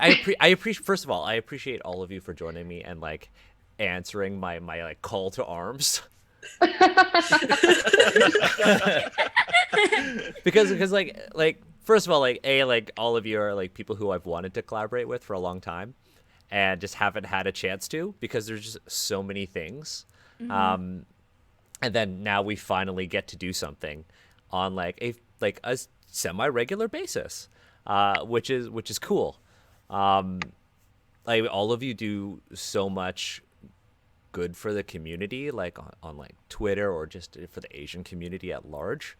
I appreciate, first of all, I appreciate all of you for joining me and like answering my like call to arms. Because like first of all, like a like all of you are like people who I've wanted to collaborate with for a long time and just haven't had a chance to because there's just so many things. Hmm. Um, and then now we finally get to do something on like a semi-regular basis, which is cool. Like all of you do so much good for the community, like on like Twitter or just for the Asian community at large.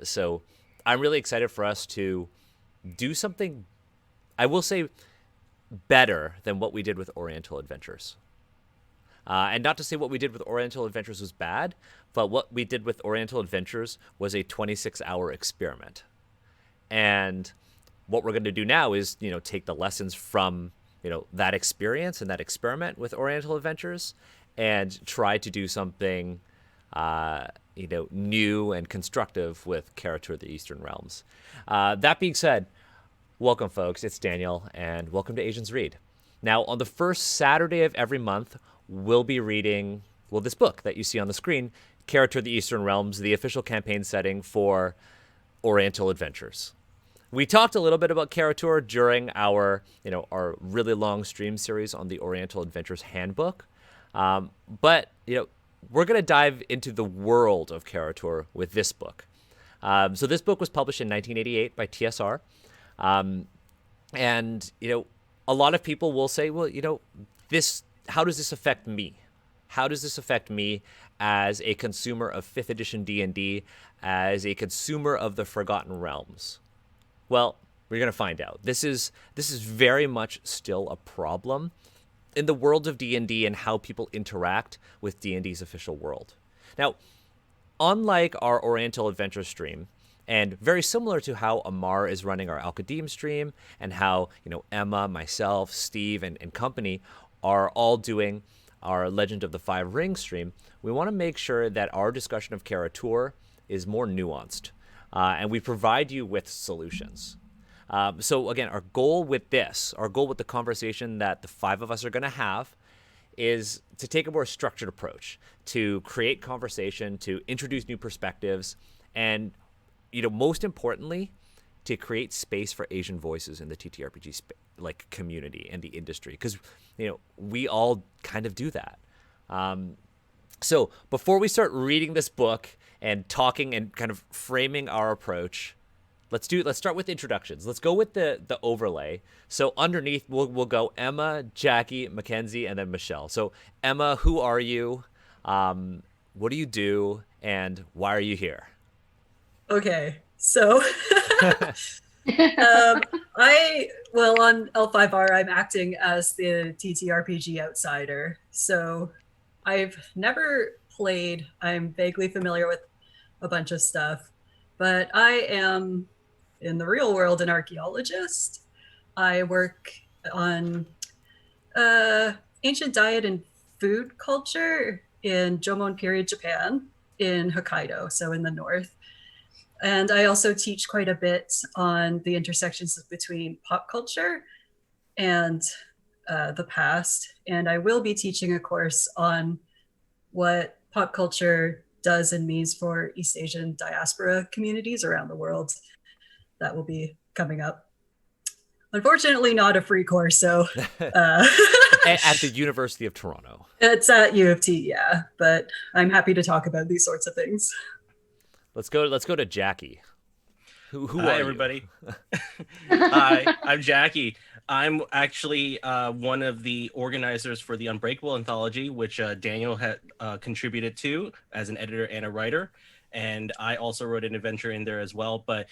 So I'm really excited for us to do something, I will say, better than what we did with Oriental Adventures. And not to say what we did with Oriental Adventures was bad, but what we did with Oriental Adventures was a 26-hour experiment. And what we're going to do now is, take the lessons from, that experience and that experiment with Oriental Adventures and try to do something, new and constructive with Kara-Tur the Eastern Realms. That being said, welcome, folks. It's Daniel, and welcome to Asians Read. Now, on the first Saturday of every month, we'll be reading, well, this book that you see on the screen, Kara-Tur the Eastern Realms, the official campaign setting for Oriental Adventures. We talked a little bit about Kara-Tur during our really long stream series on the Oriental Adventures Handbook, but we're gonna dive into the world of Kara-Tur with this book. So this book was published in 1988 by TSR, um, and a lot of people will say, well, this how does this affect me? How does this affect me as a consumer of 5th edition D&D, as a consumer of the Forgotten Realms? Well, we're going to find out. This is very much still a problem in the world of D&D and D and how people interact with D&D's official world. Now, unlike our Oriental Adventure stream, and very similar to how Amar is running our Al-Qadim stream, and how Emma, myself, Steve, and company are all doing our Legend of the Five Rings stream, we want to make sure that our discussion of Kara-Tur is more nuanced, and we provide you with solutions. So again, our goal with the conversation that the five of us are going to have, is to take a more structured approach to create conversation, to introduce new perspectives, and most importantly, to create space for Asian voices in the TTRPG community and the industry, because we all kind of do that. So before we start reading this book and talking and kind of framing our approach, let's start with introductions. Let's go with the overlay. So underneath we'll go Emma, Jacky, Makenzie, and then Michelle. So Emma, who are you? What do you do, and why are you here? Okay, so on L5R, I'm acting as the TTRPG outsider. So I've never played. I'm vaguely familiar with a bunch of stuff, but I am in the real world an archaeologist. I work on uh, ancient diet and food culture in Jomon period Japan in Hokkaido, so in the north. And I also teach quite a bit on the intersections between pop culture and the past. And I will be teaching a course on what pop culture does and means for East Asian diaspora communities around the world. That will be coming up. Unfortunately, not a free course, so uh, At the University of Toronto. it's at U of T, yeah. But I'm happy to talk about these sorts of things. Let's go to Jacky. Who Hi, are you? everybody. Hi, I'm Jacky. I'm actually one of the organizers for the Unbreakable anthology, which Daniel had contributed to as an editor and a writer. And I also wrote an adventure in there as well. But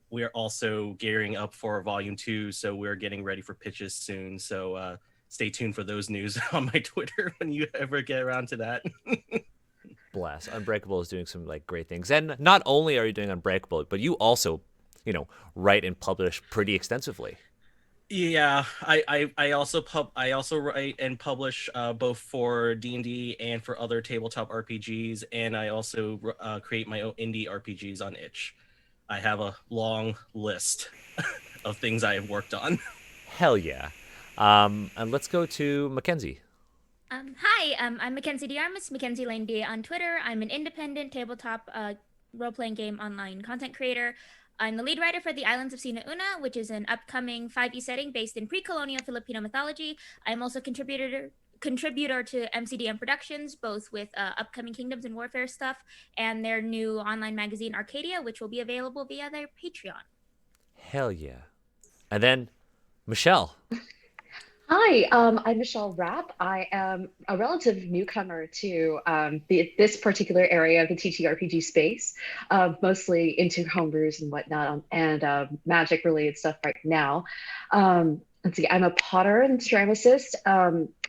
we're also gearing up for volume 2. So we're getting ready for pitches soon. So stay tuned for those news on my Twitter when you ever get around to that. Bless. Unbreakable is doing some like great things, and not only are you doing Unbreakable, but you also, write and publish pretty extensively. Yeah, I also write and publish both for D&D and for other tabletop RPGs, and I also create my own indie RPGs on itch. I have a long list of things I have worked on. Hell yeah. And let's go to Makenzie. Hi, I'm Makenzie Diarmas, Makenzie Lane D on Twitter. I'm an independent tabletop role-playing game online content creator. I'm the lead writer for The Islands of Sina Una, which is an upcoming 5e setting based in pre-colonial Filipino mythology. I'm also contributor to MCDM Productions, both with upcoming Kingdoms and Warfare stuff and their new online magazine Arcadia, which will be available via their Patreon. Hell yeah. And then Michelle. Hi, I'm Michelle Rapp. I am a relative newcomer to this particular area of the TTRPG space, mostly into homebrews and whatnot, and magic-related stuff right now. Let's see, I'm a potter and ceramicist,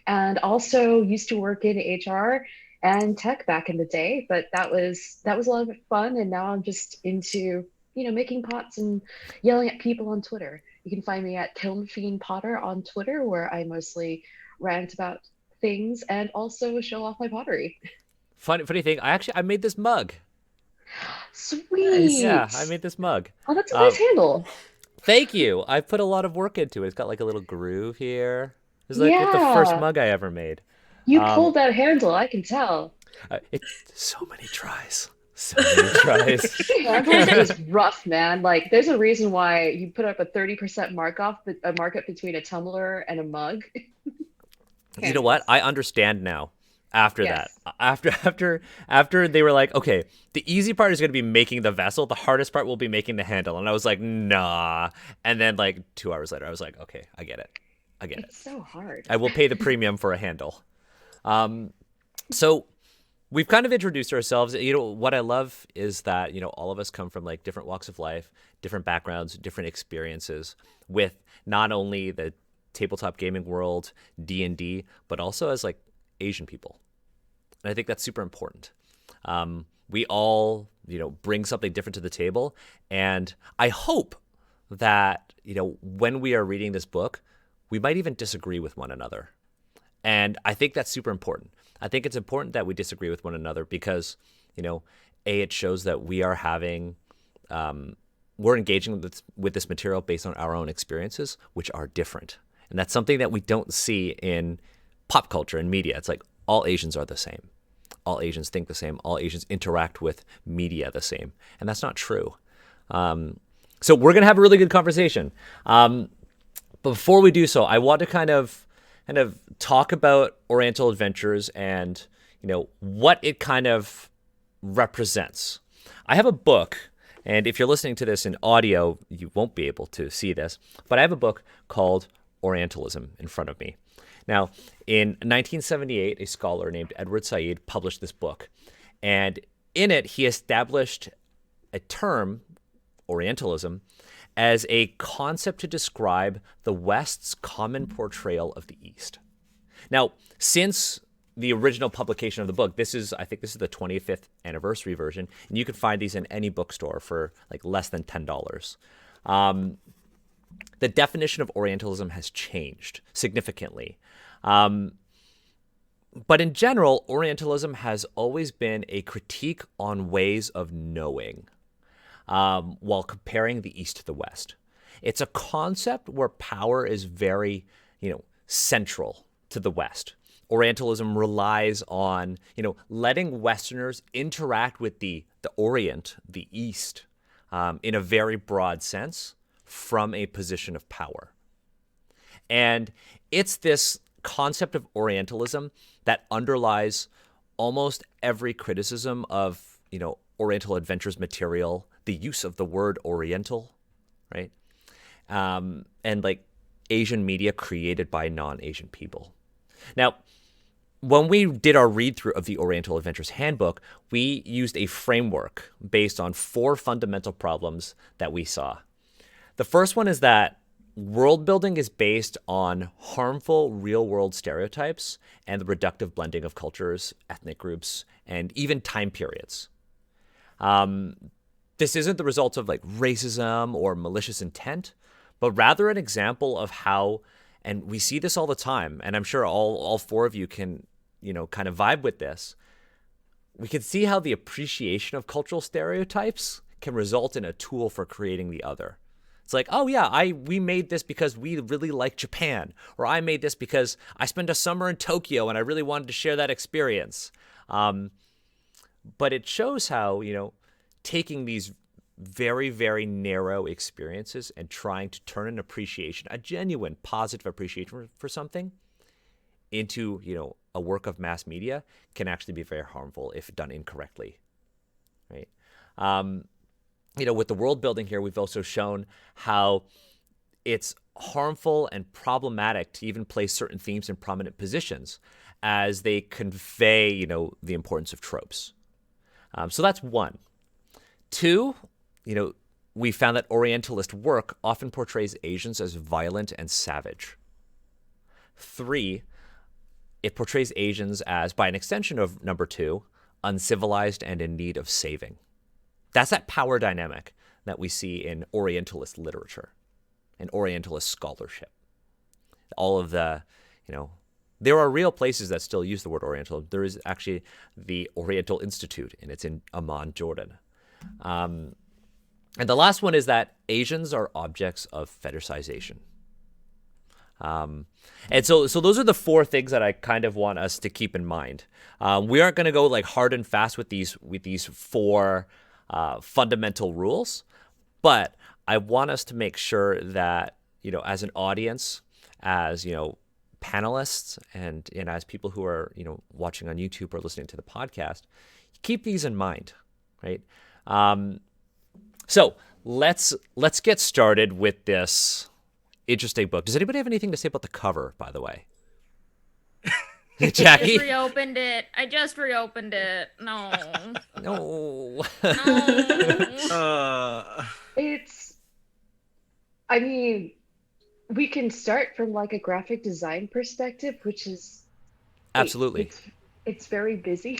and also used to work in HR and tech back in the day. But that was a lot of fun, and now I'm just into making pots and yelling at people on Twitter. You can find me at Kiln Fiend Potter on Twitter, where I mostly rant about things and also show off my pottery. Funny thing, I made this mug. Sweet. Yeah, I made this mug. Oh, that's a nice handle. Thank you. I put a lot of work into it. It's got like a little groove here. It's like the first mug I ever made. You pulled that handle, I can tell. So many tries. So many tries. Handles is rough, man. Like, there's a reason why you put up a 30% markup between a tumbler and a mug. You know what? I understand now. After that, after they were like, okay, the easy part is going to be making the vessel. The hardest part will be making the handle. And I was like, nah. And then like 2 hours later, I was like, okay, I get it. It's so hard. I will pay the premium for a handle. So we've kind of introduced ourselves. What I love is that, all of us come from like different walks of life, different backgrounds, different experiences with not only the tabletop gaming world, D&D, but also as like Asian people. And I think that's super important. We all, bring something different to the table. And I hope that, when we are reading this book, we might even disagree with one another. And I think that's super important. I think it's important that we disagree with one another because, it shows that we are we're engaging with this material based on our own experiences, which are different. And that's something that we don't see in pop culture and media. It's like all Asians are the same. All Asians think the same. All Asians interact with media the same. And that's not true. So we're going to have a really good conversation. But before we do so, I want to kind of talk about Oriental Adventures and, what it kind of represents. I have a book, and if you're listening to this in audio, you won't be able to see this, but I have a book called Orientalism in front of me. Now, in 1978, a scholar named Edward Said published this book, and in it, he established a term, Orientalism, as a concept to describe the West's common portrayal of the East. Now, since the original publication of the book, I think this is the 25th anniversary version, and you can find these in any bookstore for like less than $10. The definition of Orientalism has changed significantly. But in general, Orientalism has always been a critique on ways of knowing, while comparing the East to the West. It's a concept where power is very, central to the West. Orientalism relies on, letting Westerners interact with the Orient, the East, in a very broad sense from a position of power. And it's this concept of Orientalism that underlies almost every criticism of, Oriental Adventures material, the use of the word Oriental, right? And like Asian media created by non-Asian people. Now, when we did our read-through of the Oriental Adventures Handbook, we used a framework based on 4 fundamental problems that we saw. The first one is that world building is based on harmful real-world stereotypes and the reductive blending of cultures, ethnic groups, and even time periods. This isn't the result of like racism or malicious intent, but rather an example of how, and we see this all the time, and I'm sure all 4 of you can, kind of vibe with this. We can see how the appreciation of cultural stereotypes can result in a tool for creating the other. It's like, oh yeah, we made this because we really like Japan, or I made this because I spent a summer in Tokyo and I really wanted to share that experience. But it shows how, taking these very, very narrow experiences and trying to turn an appreciation, a genuine positive appreciation for something, into, a work of mass media can actually be very harmful if done incorrectly, right? With the world building here, we've also shown how it's harmful and problematic to even place certain themes in prominent positions as they convey, the importance of tropes. So that's one. Two, we found that Orientalist work often portrays Asians as violent and savage. Three, it portrays Asians as, by an extension of number two, uncivilized and in need of saving. That's that power dynamic that we see in Orientalist literature and Orientalist scholarship. All of the, there are real places that still use the word Oriental. There is actually the Oriental Institute, and it's in Amman, Jordan. And the last one is that Asians are objects of fetishization. And so those are the four things that I kind of want us to keep in mind. We aren't going to go like hard and fast with these four fundamental rules, but I want us to make sure that, as an audience, as, panelists and as people who are, watching on YouTube or listening to the podcast, keep these in mind, right? So let's get started with this interesting book. Does anybody have anything to say about the cover, by the way? Jacky? I just reopened it. No. No. We can start from like a graphic design perspective, which is absolutely. It's very busy.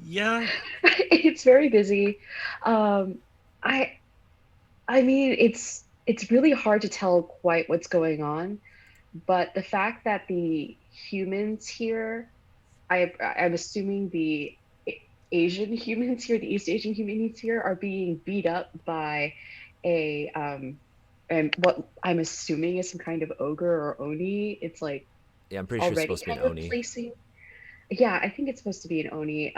Yeah. It's very busy. It's really hard to tell quite what's going on, but the fact that the humans here, I'm assuming the Asian humans here, the East Asian humans here, are being beat up by and what I'm assuming is some kind of ogre or oni. It's like, yeah, I'm pretty sure it's supposed to be an oni. Yeah, I think it's supposed to be an oni.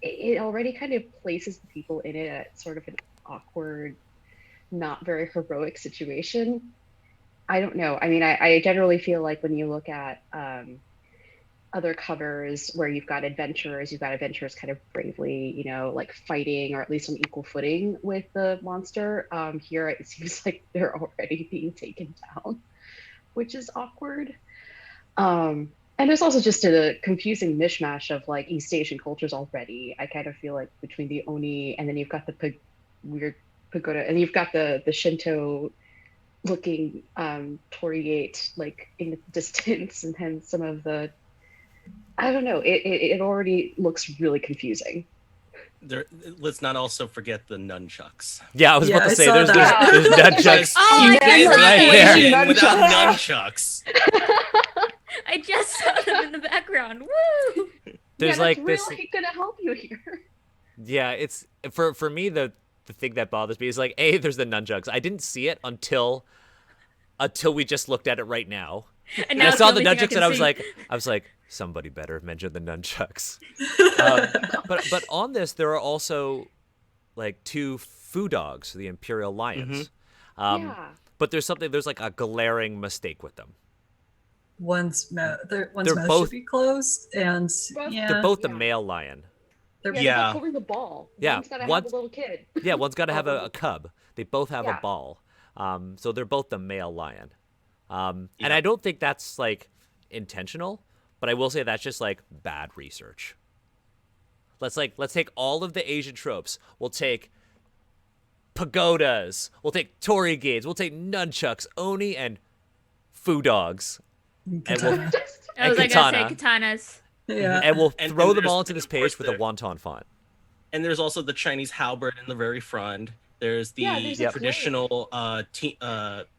It already kind of places the people in it at sort of an awkward, not very heroic situation. I don't know. I mean, I generally feel like when you look at other covers where you've got adventurers kind of bravely, like fighting or at least on equal footing with the monster. Here it seems like they're already being taken down, which is awkward. And there's also just a confusing mishmash of like East Asian cultures already. I kind of feel like between the oni and then you've got the weird pagoda, and you've got the Shinto looking torii gate like in the distance, and then some of the, I don't know, it already looks really confusing. Let's not also forget the nunchucks. Yeah, I was about to say there's nunchucks. Right there. Without nunchucks. I just saw them in the background. Woo! There's like this really gonna help you here. Yeah, it's for me the thing that bothers me is like, there's the nunchucks. I didn't see it until we just looked at it right now. And I saw the nunchucks and I was like, somebody better mention the nunchucks. But on this, there are also like two foo dogs, the Imperial Lions. Yeah. But there's like a glaring mistake with them. One's mouth both, should be closed, and they're both the male lion. They're holding the ball. Yeah, one's gotta have a little kid. Yeah, one's got to have a cub. They both have a ball. So they're both the male lion. And I don't think that's like intentional, but I will say that's just like bad research. Let's take all of the Asian tropes. We'll take pagodas. We'll take torii gates. We'll take nunchucks, oni, and foo dogs. Katana. I was like, I say katanas. Yeah. And we'll throw them all into this page with a wonton font. And there's also the Chinese halberd in the very front. There's the traditional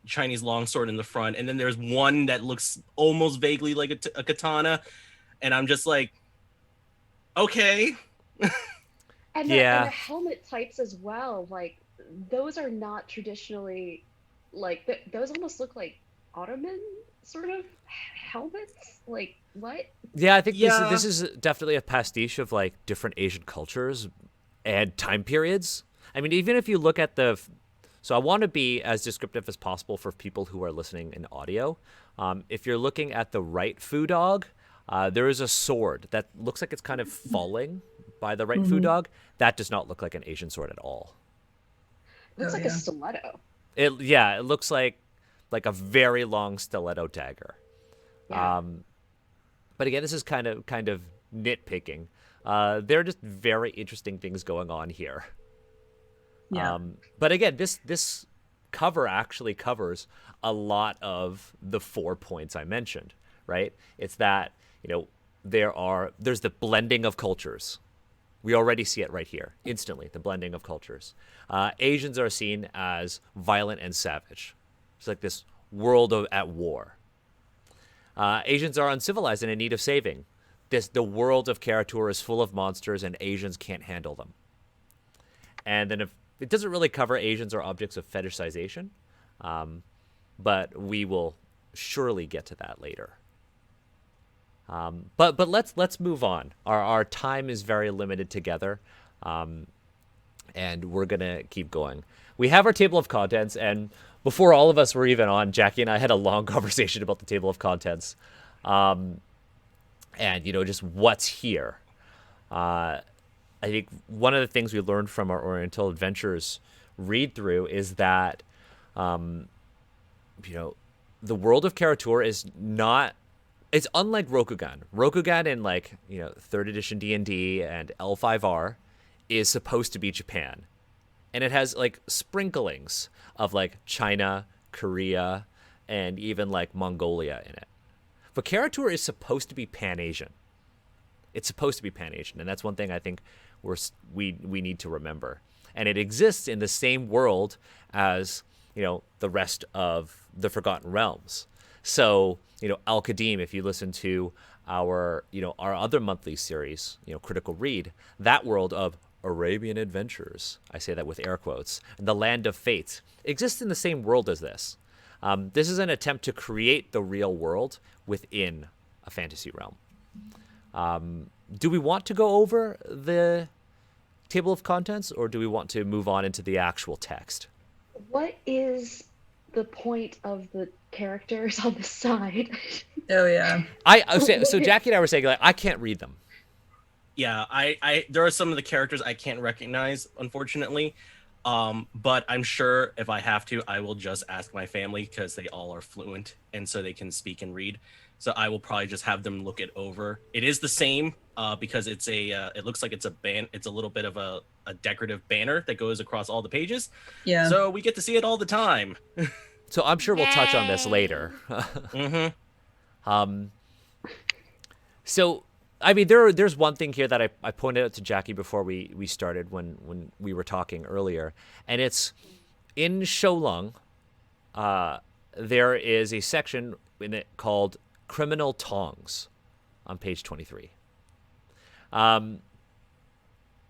Chinese longsword in the front. And then there's one that looks almost vaguely like a katana. And I'm just like, okay. And the helmet types as well. Like those are not traditionally like those almost look like Ottoman sort of helmets. Like what? Yeah, I think Yeah. this is definitely a pastiche of like different Asian cultures and time periods. I mean, even if you look at so I want to be as descriptive as possible for people who are listening in audio. If you're looking at the right foo dog, there is a sword that looks like it's kind of falling by the right foo dog. That does not look like an Asian sword at all. It looks Oh, like a yeah. stiletto. It looks like a very long stiletto dagger. Yeah. But again, this is kind of nitpicking. There are just very interesting things going on here. Yeah. But again, this cover actually covers a lot of the 4 points I mentioned, right? It's that, there's the blending of cultures. We already see it right here, instantly, the blending of cultures. Asians are seen as violent and savage. It's like this world at war. Asians are uncivilized and in need of saving. The world of Kara-Tur is full of monsters and Asians can't handle them. And then if it doesn't really cover Asians or objects of fetishization, but we will surely get to that later. But let's move on. Our time is very limited together, and we're gonna keep going. We have our table of contents, and before all of us were even on, Jacky and I had a long conversation about the table of contents, and just what's here. I think one of the things we learned from our Oriental Adventures read through is that, the world of Kara-Tur is not. It's unlike Rokugan. Rokugan in 3rd edition D&D and L5R is supposed to be Japan. And it has sprinklings of China, Korea, and even Mongolia in it. But Kara-Tur is supposed to be Pan-Asian. It's supposed to be Pan-Asian, and that's one thing I think we need to remember. And it exists in the same world as, the rest of the Forgotten Realms. So, Al-Qadim, if you listen to our other monthly series, Critical Read, that world of Arabian adventures, I say that with air quotes, and the Land of Fate exists in the same world as this. This is an attempt to create the real world within a fantasy realm. Do we want to go over the table of contents, or do we want to move on into the actual text? What is the point of the characters on the side? Oh, yeah. So Jacky and I were saying I can't read them. Yeah, I there are some of the characters I can't recognize, unfortunately. But I'm sure if I have to, I will just ask my family because they all are fluent and so they can speak and read. So I will probably just have them look it over. It is the same because it's it looks like it's a little bit of a decorative banner that goes across all the pages. Yeah. So we get to see it all the time. So I'm sure we'll touch on this Yay. later. Mm-hmm. So, I mean, there's one thing here that I pointed out to Jacky before we started when we were talking earlier, and it's in Shou Lung. There is a section in it called Criminal Tongs on page 23.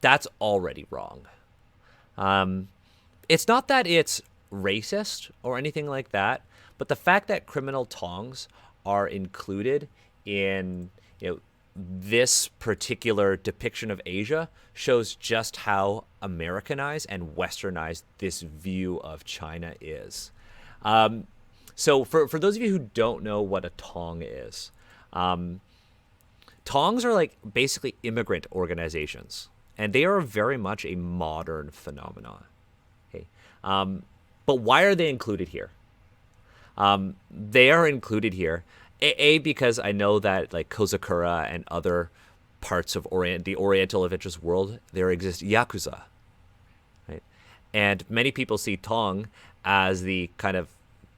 That's already wrong. It's not that it's racist or anything like that, but the fact that criminal tongs are included in this particular depiction of Asia shows just how Americanized and westernized this view of China is. So for those of you who don't know what a tong is, tongs are basically immigrant organizations, and they are very much a modern phenomenon. Okay. But why are they included here? They are included here, because I know that Kozakura and other parts of the Oriental Adventures world, there exist Yakuza, right? And many people see Tong as the kind of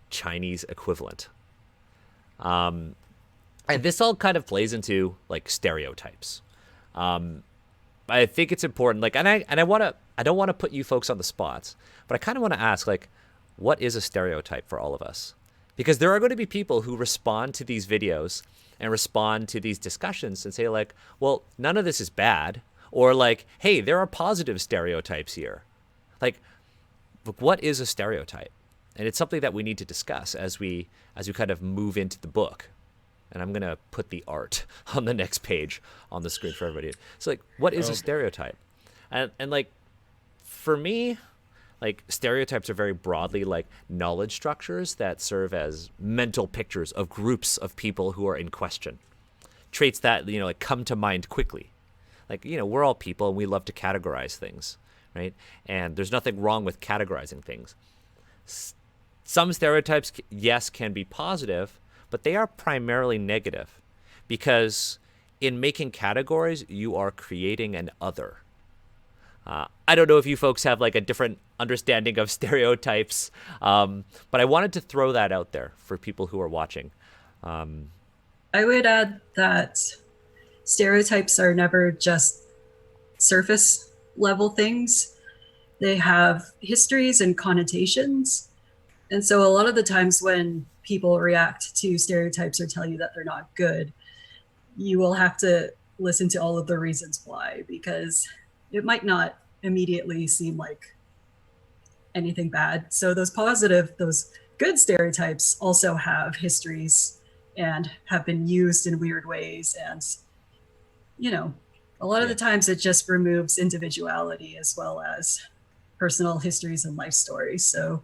Chinese equivalent. And this all kind of plays into stereotypes. I think it's important, and I don't want to put you folks on the spot, but I kind of want to ask, what is a stereotype for all of us? Because there are going to be people who respond to these videos and respond to these discussions and say well, none of this is bad, or hey, there are positive stereotypes here. what is a stereotype? And it's something that we need to discuss as we kind of move into the book. And I'm going to put the art on the next page on the screen for everybody. So, like, what is a stereotype? And like, for me, like, stereotypes are very broadly like knowledge structures that serve as mental pictures of groups of people who are in question. Traits that, like, come to mind quickly. Like, we're all people and we love to categorize things, right? And there's nothing wrong with categorizing things. Some stereotypes, yes, can be positive, but they are primarily negative because in making categories, you are creating an other. I don't know if you folks have like a different understanding of stereotypes, but I wanted to throw that out there for people who are watching. I would add that stereotypes are never just surface level things. They have histories and connotations. And so a lot of the times when people react to stereotypes or tell you that they're not good, you will have to listen to all of the reasons why, because it might not immediately seem like anything bad. So those good stereotypes also have histories and have been used in weird ways. And, a lot of the times it just removes individuality as well as personal histories and life stories. So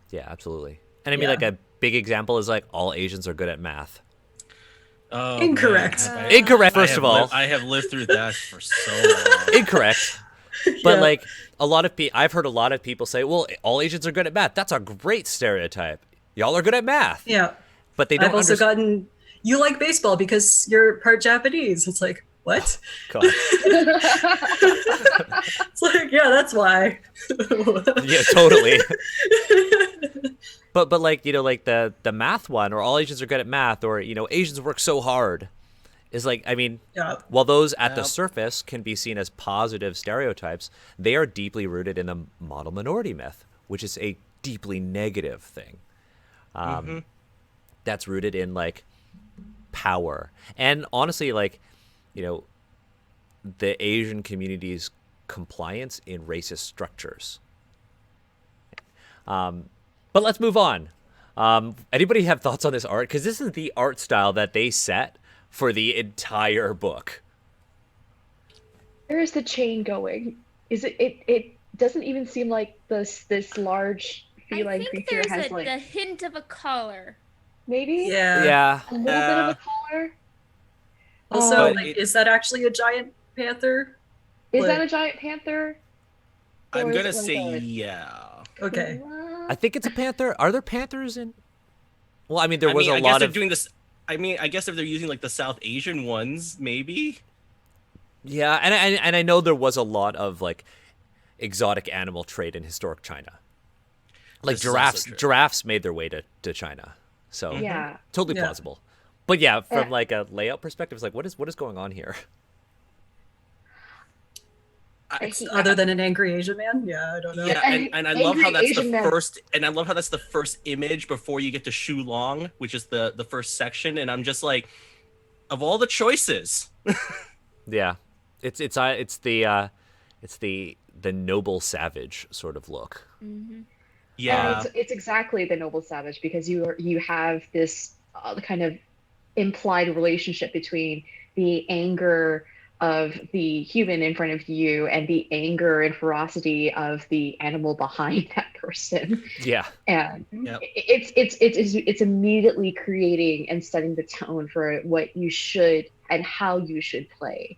yeah, absolutely. And I mean, like, a big example is like all Asians are good at math. Oh, Incorrect. man. Incorrect, first of all. I have lived through that for so long. Incorrect. But like I've heard a lot of people say, well, all Asians are good at math. That's a great stereotype. Y'all are good at math. Yeah. But they don't I've also gotten, you like baseball because you're part Japanese. It's like, what? God. It's like, yeah, that's why. Yeah, totally. But like, like the math one, or all Asians are good at math, or, Asians work so hard, is like, I mean, while those at the surface can be seen as positive stereotypes, they are deeply rooted in the model minority myth, which is a deeply negative thing. That's rooted in like power. And honestly, like, the Asian community's compliance in racist structures. But let's move on. Anybody have thoughts on this art? Because this is the art style that they set for the entire book. Where is the chain going? Is it doesn't even seem like this large feline creature has there's like a hint of a collar. maybe Yeah. a little bit of a collar. Also, But is that actually a giant panther? Is that a giant panther? I'm Or going to is it say like yeah. Okay. I think it's a panther. Are there panthers in? Well, I mean, there was I a guess lot they're of. doing this. I mean, I guess if they're using like the South Asian ones, maybe. Yeah, and I know there was a lot of like exotic animal trade in historic China. Like This is also true. giraffes made their way to China. So Yeah. totally Yeah. plausible. But yeah, from like a layout perspective, it's like what is going on here? Other than an angry Asian man? Yeah, I don't know. Yeah, and I love how Angry that's Asian the man. first, and I love how that's the first image before you get to Shou Lung, which is the first section, and I'm just like, of all the choices, Yeah, it's the noble savage sort of look. yeah, And it's exactly the noble savage because you have this kind of implied relationship between the anger of the human in front of you and the anger and ferocity of the animal behind that person. Yeah, And Yep. it's immediately creating and setting the tone for what you should and how you should play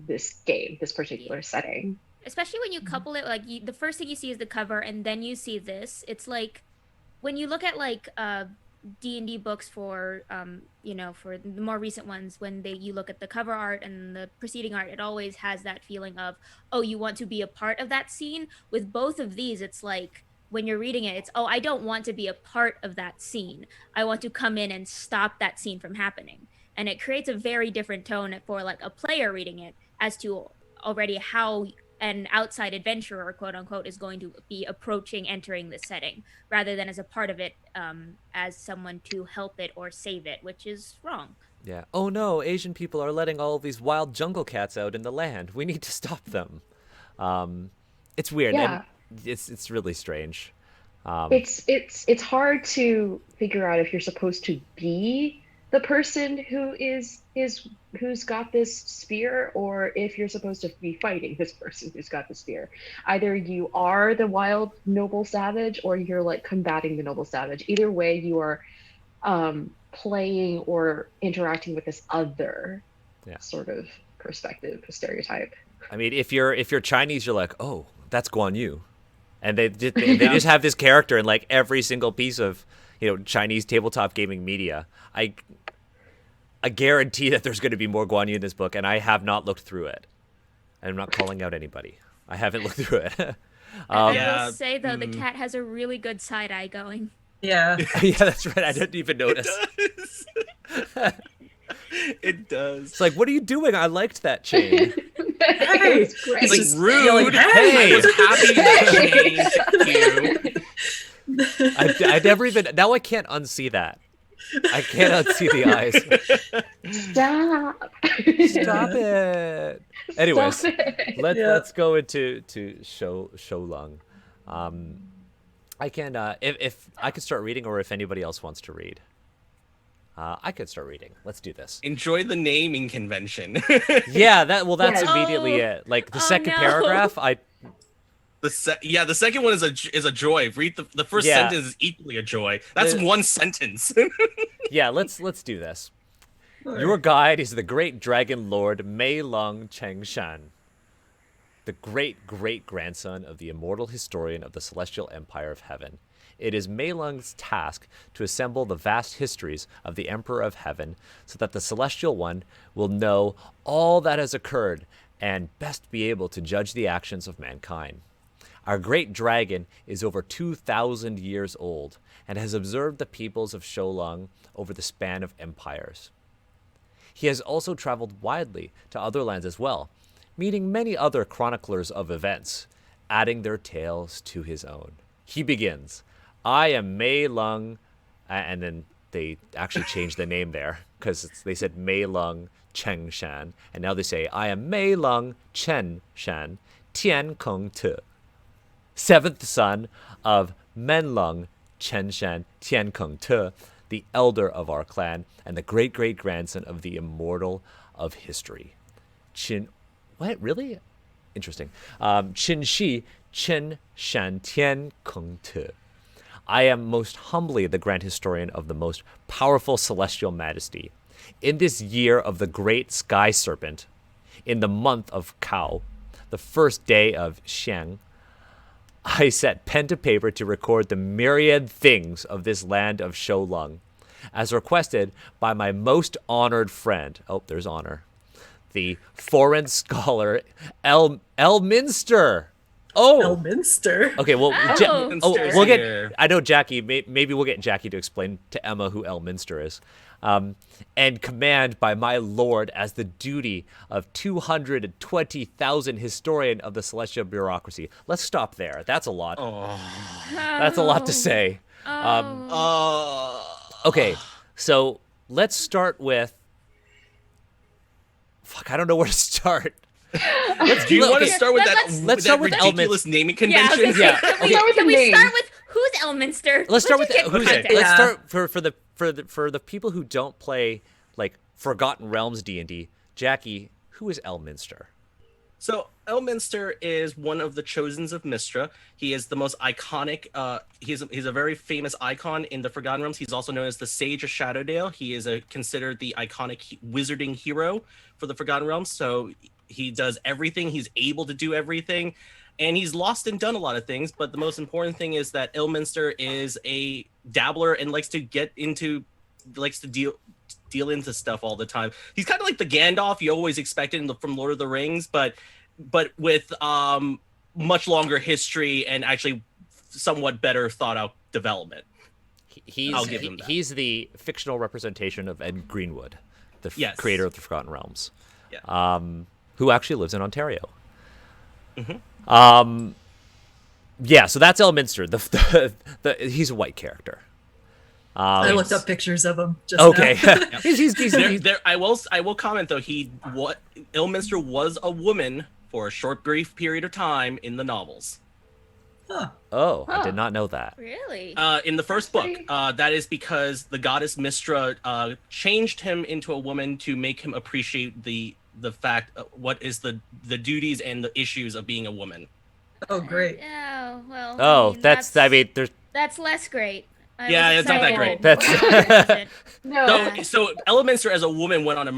this game, this particular setting. Especially when you couple it, like the first thing you see is the cover, and then you see this. It's like when you look at like D&D books for for the more recent ones, when you look at the cover art and the preceding art, it always has that feeling of, oh, you want to be a part of that scene. With both of these, it's like when you're reading it, it's, oh, I don't want to be a part of that scene. I want to come in and stop that scene from happening. And it creates a very different tone for like a player reading it as to already how an outside adventurer, quote unquote, is going to be approaching entering the setting, rather than as a part of it, as someone to help it or save it, which is wrong. yeah. Oh no, Asian people are letting all of these wild jungle cats out in the land. We need to stop them. It's weird. Yeah. it's really strange. It's hard to figure out if you're supposed to be the person who's got this spear, or if you're supposed to be fighting this person who's got the spear. Either you are the wild noble savage, or you're like combating the noble savage. Either way, you are playing or interacting with this other sort of perspective, stereotype. I mean, if you're Chinese, you're like, oh, that's Guan Yu, and they just have this character in like every single piece of Chinese tabletop gaming media. I guarantee that there's going to be more Guan Yu in this book, and I have not looked through it. I'm not calling out anybody. I haven't looked through it. I will say though, the cat has a really good side eye going. Yeah. Yeah, that's right. I didn't even notice. It does. It's like, what are you doing? I liked that chain. Hey, It's great. It's just like rude. yelling, Hey, I was happy to change you. I never even. Now I can't unsee that. I can't unsee the eyes. Stop. Stop it. Anyways, Stop it. let's go into Shou Lung. I can if I could start reading, or if anybody else wants to read. I could start reading. Let's do this. Enjoy the naming convention. Yeah, that's Yes. immediately it. Like the second no. paragraph, The second one is a joy. Read the first Yeah. sentence is equally a joy. That's one sentence. yeah, let's do this. Your guide is the great dragon lord Mei Lung Chengshan, the great-great-grandson of the immortal historian of the celestial empire of heaven. It is Mei Lung's task to assemble the vast histories of the Emperor of Heaven so that the Celestial One will know all that has occurred and best be able to judge the actions of mankind. Our great dragon is over 2,000 years old and has observed the peoples of Shou Lung over the span of empires. He has also traveled widely to other lands as well, meeting many other chroniclers of events, adding their tales to his own. He begins, I am Mei Lung, and then they actually changed the name there because they said Mei Lung Chengshan, and now they say, I am Mei Lung Chengshan Tian Kung Tu, seventh son of Men Lung Chenshan Tian Kung Tu, the elder of our clan and the great-great-grandson of the immortal of history. What, really? Interesting. Qin Shi Chen Shan Tian Kung Tu. I am most humbly the grand historian of the most powerful celestial majesty. In this year of the great sky serpent, in the month of Kao, the first day of Xiang, I set pen to paper to record the myriad things of this land of Shou Lung, as requested by my most honored friend. Oh, there's honor. The foreign scholar Elminster. Oh, Elminster. okay. Well, Oh. we'll Here. get. I know Jacky. Maybe we'll get Jacky to explain to Emma who Elminster is. And command by my lord as the duty of 220,000 historian of the celestial bureaucracy. Let's stop there. That's a lot. That's a lot to say. Okay, so let's start with. Fuck, I don't know where to start. Do you want to start with let's start with ridiculous naming Yeah, convention? Yeah. Can we, Okay. Start with can the we name. start with who's Elminster? Let's start with just get who's it. context. Let's Yeah. start for the people who don't play like Forgotten Realms D&D. Jacky, who is Elminster? So Elminster is one of the chosens of Mystra. He is the most iconic. He's a very famous icon in the Forgotten Realms. He's also known as the Sage of Shadowdale. He is considered the iconic wizarding hero for the Forgotten Realms. So he does everything. He's able to do everything, and he's lost and done a lot of things. But the most important thing is that Elminster is a dabbler and likes to deal into stuff all the time. He's kind of like the Gandalf you always expected from Lord of the Rings, but with much longer history and actually somewhat better thought out development. I'll give him that. He's the fictional representation of Ed Greenwood, the Yes. creator of the Forgotten Realms, Yeah. who actually lives in Ontario. Mhm. Yeah, so that's Elminster. He's a white character. I looked up pictures of him just Okay. now. I will comment though. Elminster was a woman for a short, brief period of time in the novels. Oh, I Huh. did not know that. Really? In the first That's book, pretty- that is because the goddess Mistra changed him into a woman to make him appreciate the fact what is the duties and the issues of being a woman. Oh, great. Oh, well. Oh, I mean, there's that's less great. I Yeah, was it's not that excited. great. That's- No, it wasn't. No. So Elminster as a woman went on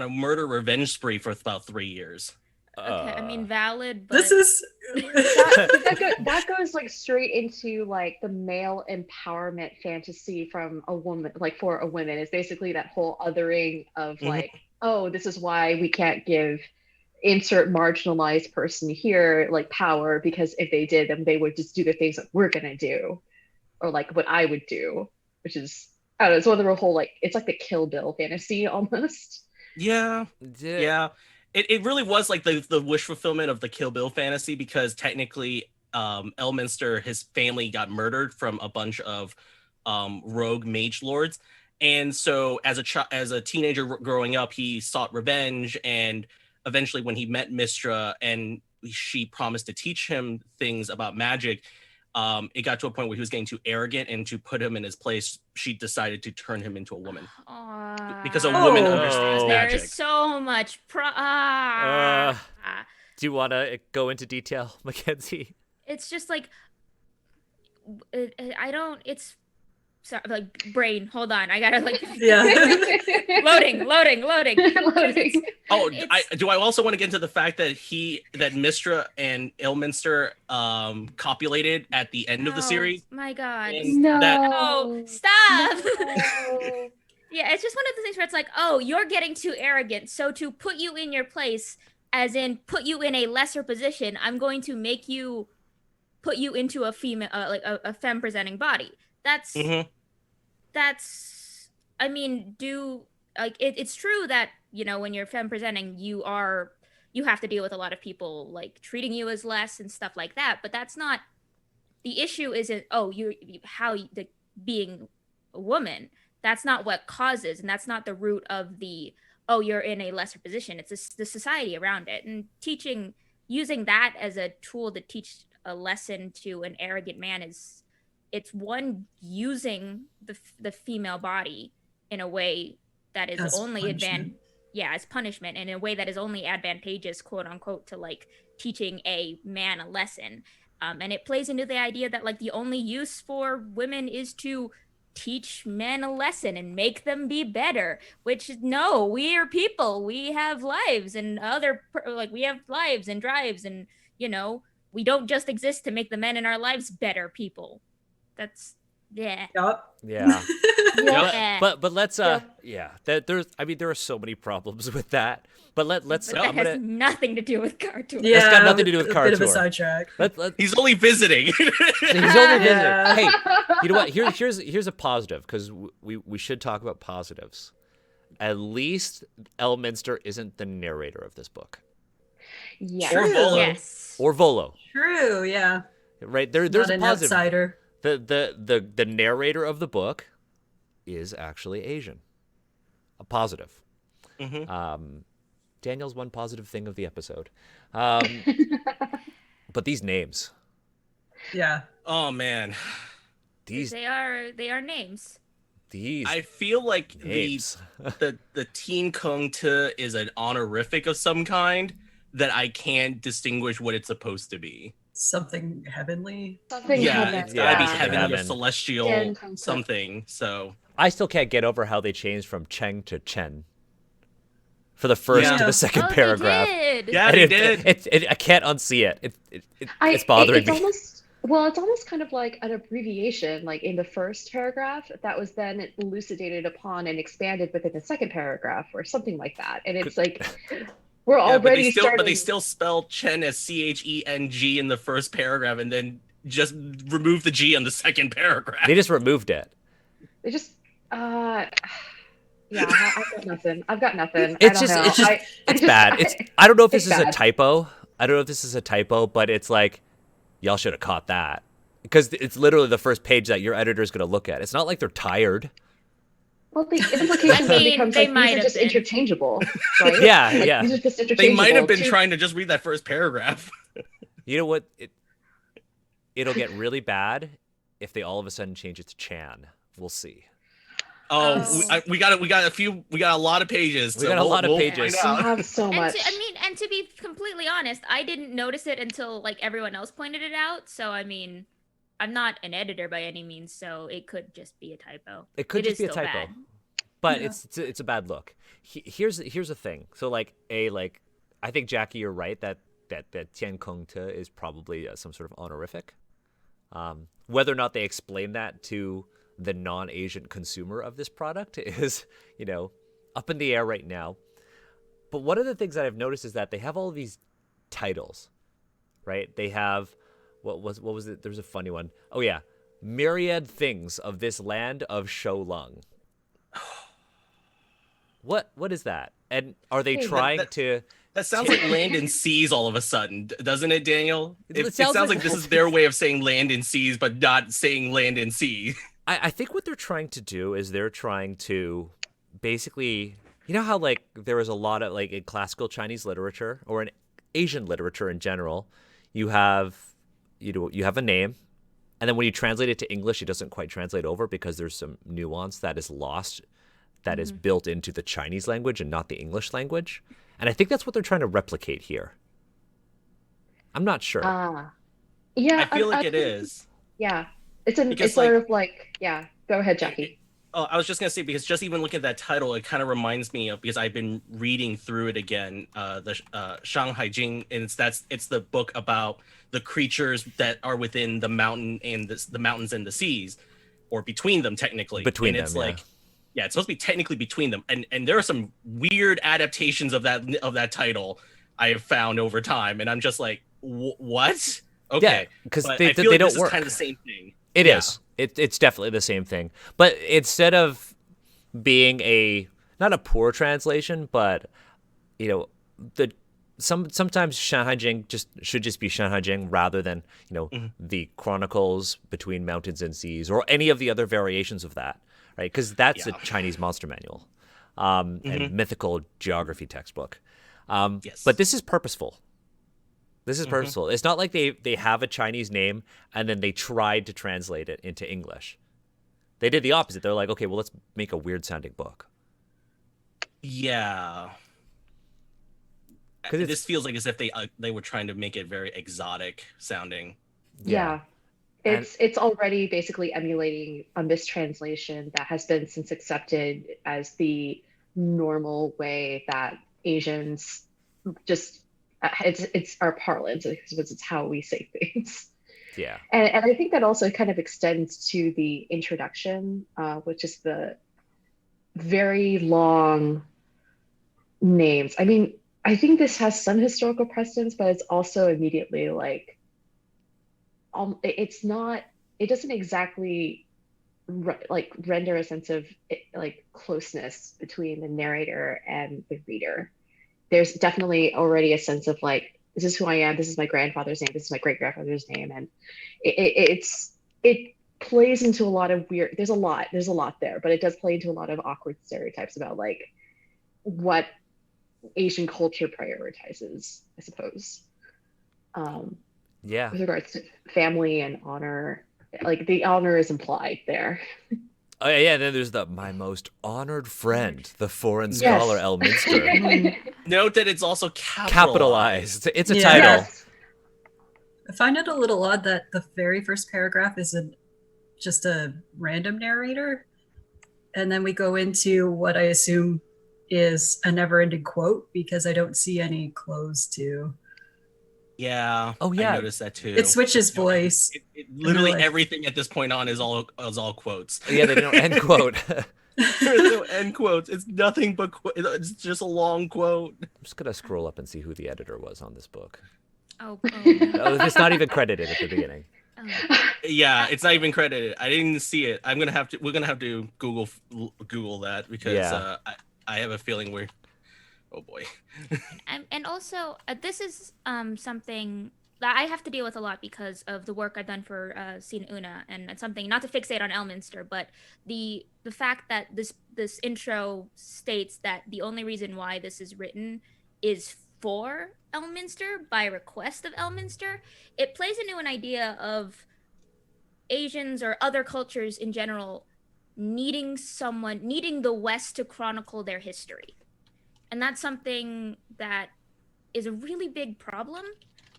a murder revenge spree for about 3 years. Okay, I mean, valid, but This is. That goes like straight into like the male empowerment fantasy from a woman, like for a woman, is basically that whole othering of Mhm. like, oh, this is why we can't give insert marginalized person here like power, because if they did, then they would just do the things that we're gonna do, or like what I would do, which is, I don't know, it's one of the whole like, it's like the Kill Bill fantasy almost. Yeah. Yeah. It really was like the wish fulfillment of the Kill Bill fantasy, because technically Elminster, his family got murdered from a bunch of rogue mage lords. And so as a teenager growing up, he sought revenge, and eventually when he met Mistra and she promised to teach him things about magic, it got to a point where he was getting too arrogant, and to put him in his place, she decided to turn him into a woman. Because a woman understands Oh. There magic. is so much Do you want to go into detail, Makenzie? It's just like I don't. It's sorry, like brain. Hold on, I gotta like Yeah. loading. Loading. Oh, It's- I also want to get into the fact that Mistra and Elminster copulated at the end of the Oh, series. My God. And No. Oh, stop. No. Yeah, it's just one of the things where it's like, oh, you're getting too arrogant. So to put you in your place, as in put you in a lesser position, I'm going to make you put you into a female, like a femme presenting body. That's Mhm. I mean, it's true that, you know, when you're femme presenting, you have to deal with a lot of people like treating you as less and stuff like that. But that's not the issue. Isn't the being a woman. That's not what causes, and that's not the root of the, oh, you're in a lesser position. It's the society around it, and using that as a tool to teach a lesson to an arrogant man it's one using the female body in a way that is As only punishment. as punishment, and in a way that is only advantageous, quote unquote, to like teaching a man a lesson. And it plays into the idea that like the only use for women is to teach men a lesson and make them be better, which no, we are people, we have lives, and we have lives and drives, and you know, we don't just exist to make the men in our lives better people. That's yeah. Yup. Yeah. Yeah. But let's Yeah. there are so many problems with that. But let's But that has nothing to do with Kara-Tur. Yeah, That's got nothing to do with a bit of a Kara-Tur. sidetrack. let He's only visiting. he's only visiting. Yeah. Hey, you know what? Here's a positive, because we should talk about positives. At least Elminster isn't the narrator of this book, Yeah. Or Volo. Yes. or Volo. True, yeah. Right there's Not a an positive. outsider. The narrator of the book is actually Asian. A positive. Mhm. Daniel's one positive thing of the episode. But these names, Yeah. Oh man, these They are names. I feel like names. the Teen Kung Tu is an honorific of some kind that I can't distinguish what it's supposed to be. Something heavenly. Something Yeah, heaven. it's gotta be Yeah. heavenly or Heaven. celestial Teen Kung Tu. something. So I still can't get over how they changed from Cheng to Chen for the first Yeah. to the second Oh, paragraph. They did. yeah, And they it, did. I can't unsee it. It's bothering me. It's almost kind of like an abbreviation. Like in the first paragraph, that was then elucidated upon and expanded within the second paragraph, or something like that. And it's like we're Yeah, already but starting. they still spell Chen as Cheng in the first paragraph, and then just remove the G on the second paragraph. They just removed it. They just yeah. I've got nothing. It's I don't know. it's bad. I don't know if this It's is a bad. typo. I don't know if this is a typo, but it's like, y'all should have caught that, because it's literally the first page that your editor is going to look at. It's not like they're tired. Well, the implication then becomes they like might these are have just been. interchangeable, right? Yeah, Like, yeah. These are just They interchangeable. might have been Two- trying to just read that first paragraph. You know what? it'll get really bad if they all of a sudden change it to Chan. We'll see. We got a lot of pages. We got a lot of pages. Find We out. have so And much. to be completely honest, I didn't notice it until like everyone else pointed it out. So I mean, I'm not an editor by any means, so it could just be a typo. It could just is be a still typo, bad. but Yeah. it's a bad look. Here's the thing. So like I think Jacky, you're right that Tian Kong Te is probably some sort of honorific. Whether or not they explain that to the non-Asian consumer of this product is, up in the air right now. But one of the things that I've noticed is that they have all of these titles, right? They have what was it? There's a funny one. Oh yeah, myriad things of this land of Shou Lung. What is that? And are they Hey, trying to? That sounds like land and seas all of a sudden, doesn't it, Daniel? It sounds sounds like- like this is their way of saying land and seas, but not saying land and sea. I think what they're trying to do is they're trying to basically, how like there was a lot of like in classical Chinese literature or in Asian literature in general, you have a name, and then when you translate it to English, it doesn't quite translate over because there's some nuance that is lost, that is built into the Chinese language and not the English language. And I think that's what they're trying to replicate here. I'm not sure. Yeah, I feel like it is. Yeah, Because, it's sort of like, yeah. Go ahead, Jacky. Oh, I was just gonna say, because just even looking at that title, it kind of reminds me of, because I've been reading through it again, the Shanghai Jing, and it's the book about the creatures that are within the mountain and the mountains and the seas, or between them technically. Between and it's them, yeah. like, yeah, it's supposed to be technically between them, and there are some weird adaptations of that title I have found over time, and I'm just like, what? Okay, because but they I feel like don't this work. is kind of the same thing. It Yeah. is. It's definitely the same thing. But instead of being not a poor translation, but sometimes Shanghai Jing should just be Shanghai Jing rather than the chronicles between mountains and seas or any of the other variations of that, right? Because that's a Yeah. Chinese monster manual and mythical geography textbook. Yes. But this is purposeful. This is purposeful. It's not like they have a Chinese name and then they tried to translate it into English. They did the opposite. They're like, okay, well, let's make a weird sounding book. Yeah. 'Cause This feels like as if they were trying to make it very exotic sounding. Yeah. And- It's already basically emulating a mistranslation that has been since accepted as the normal way that Asians just it's our parlance because it's how we say things. Yeah. And I think that also kind of extends to the introduction, which is the very long names. I mean, I think this has some historical precedence, but it's also immediately like, it doesn't exactly render a sense of like closeness between the narrator and the reader. There's definitely already a sense of like, this is who I am, this is my grandfather's name, this is my great grandfather's name, and it plays into a lot of weird. There's a lot there, but it does play into a lot of awkward stereotypes about like what Asian culture prioritizes, I suppose. Yeah. With regards to family and honor, like the honor is implied there. Oh yeah. Then there's my most honored friend, the foreign Yes. scholar Elminster. Note that it's also Capitalized. It's a Yeah. title. Yes. I find it a little odd that the very first paragraph is just a random narrator. And then we go into what I assume is a never-ending quote because I don't see any close to. Yeah. Oh, yeah. I noticed that too. It switches voice. Literally like- everything at this point on is all quotes. Yeah, they don't end quote. There's no end quotes. It's nothing but it's just a long quote. I'm just gonna scroll up and see who the editor was on this book. Oh, Oh, it's not even credited at the beginning. Yeah, it's not even credited. I didn't see it. We're gonna have to Google that because Yeah. I have a feeling we're. Oh boy. And also, this is something that I have to deal with a lot because of the work I've done for Sina Una, and it's something not to fixate on Elminster, but the fact that this intro states that the only reason why this is written is for Elminster by request of Elminster. It plays into an idea of Asians or other cultures in general needing the West to chronicle their history. And that's something that is a really big problem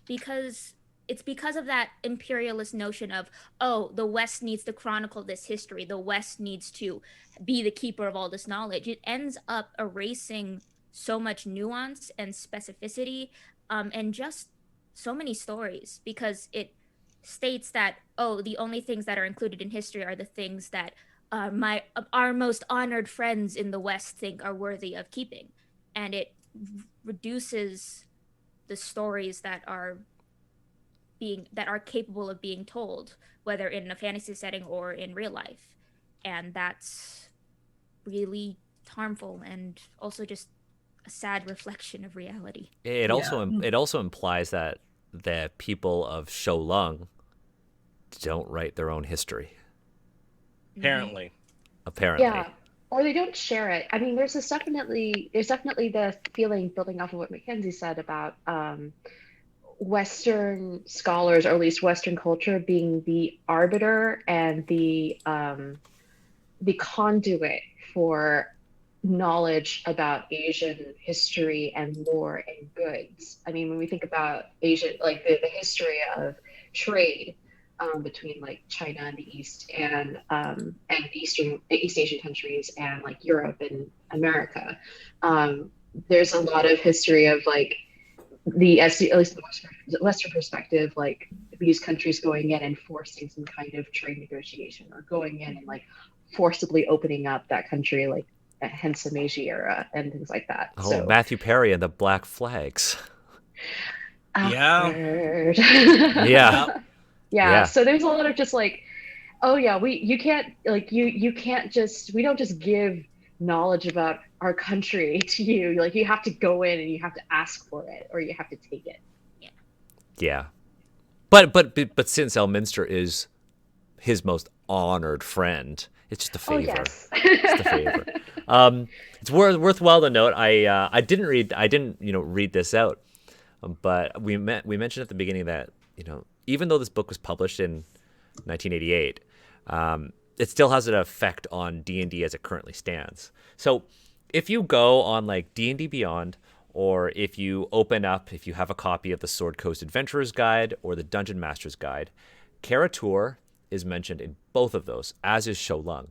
because it's because of that imperialist notion of, oh, the West needs to chronicle this history. The West needs to be the keeper of all this knowledge. It ends up erasing so much nuance and specificity, and just so many stories, because it states that, oh, the only things that are included in history are the things that our most honored friends in the West think are worthy of keeping. And it reduces the stories that are capable of being told, whether in a fantasy setting or in real life. And that's really harmful and also just a sad reflection of reality. It also implies that the people of Shou Lung don't write their own history. Apparently. Yeah. Or they don't share it. I mean, there's definitely the feeling, building off of what Makenzie said about Western scholars, or at least Western culture, being the arbiter and the conduit for knowledge about Asian history and lore and goods. I mean, when we think about Asian, like the history of trade between like China and the East and East Asian countries and like Europe and America, there's a lot of history of like at least the Western perspective, like these countries going in and forcing some kind of trade negotiation, or going in and like forcibly opening up that country, like hence the Meiji era and things like that. Oh, so, Matthew Perry and the Black Flags. Awkward. Yeah. Yeah. So there's a lot of just like, oh yeah, you can't just, we don't just give knowledge about our country to you. Like, you have to go in and you have to ask for it, or you have to take it. Yeah. But since Elminster is his most honored friend, it's just a favor. Oh, yes. It's a favor. It's worthwhile to note. I didn't read this out, but we mentioned at the beginning that even though this book was published in 1988, it still has an effect on D&D as it currently stands. So if you go on like D&D Beyond, or if you have a copy of the Sword Coast Adventurer's Guide or the Dungeon Master's Guide, Kara-Tur is mentioned in both of those, as is Shou Lung.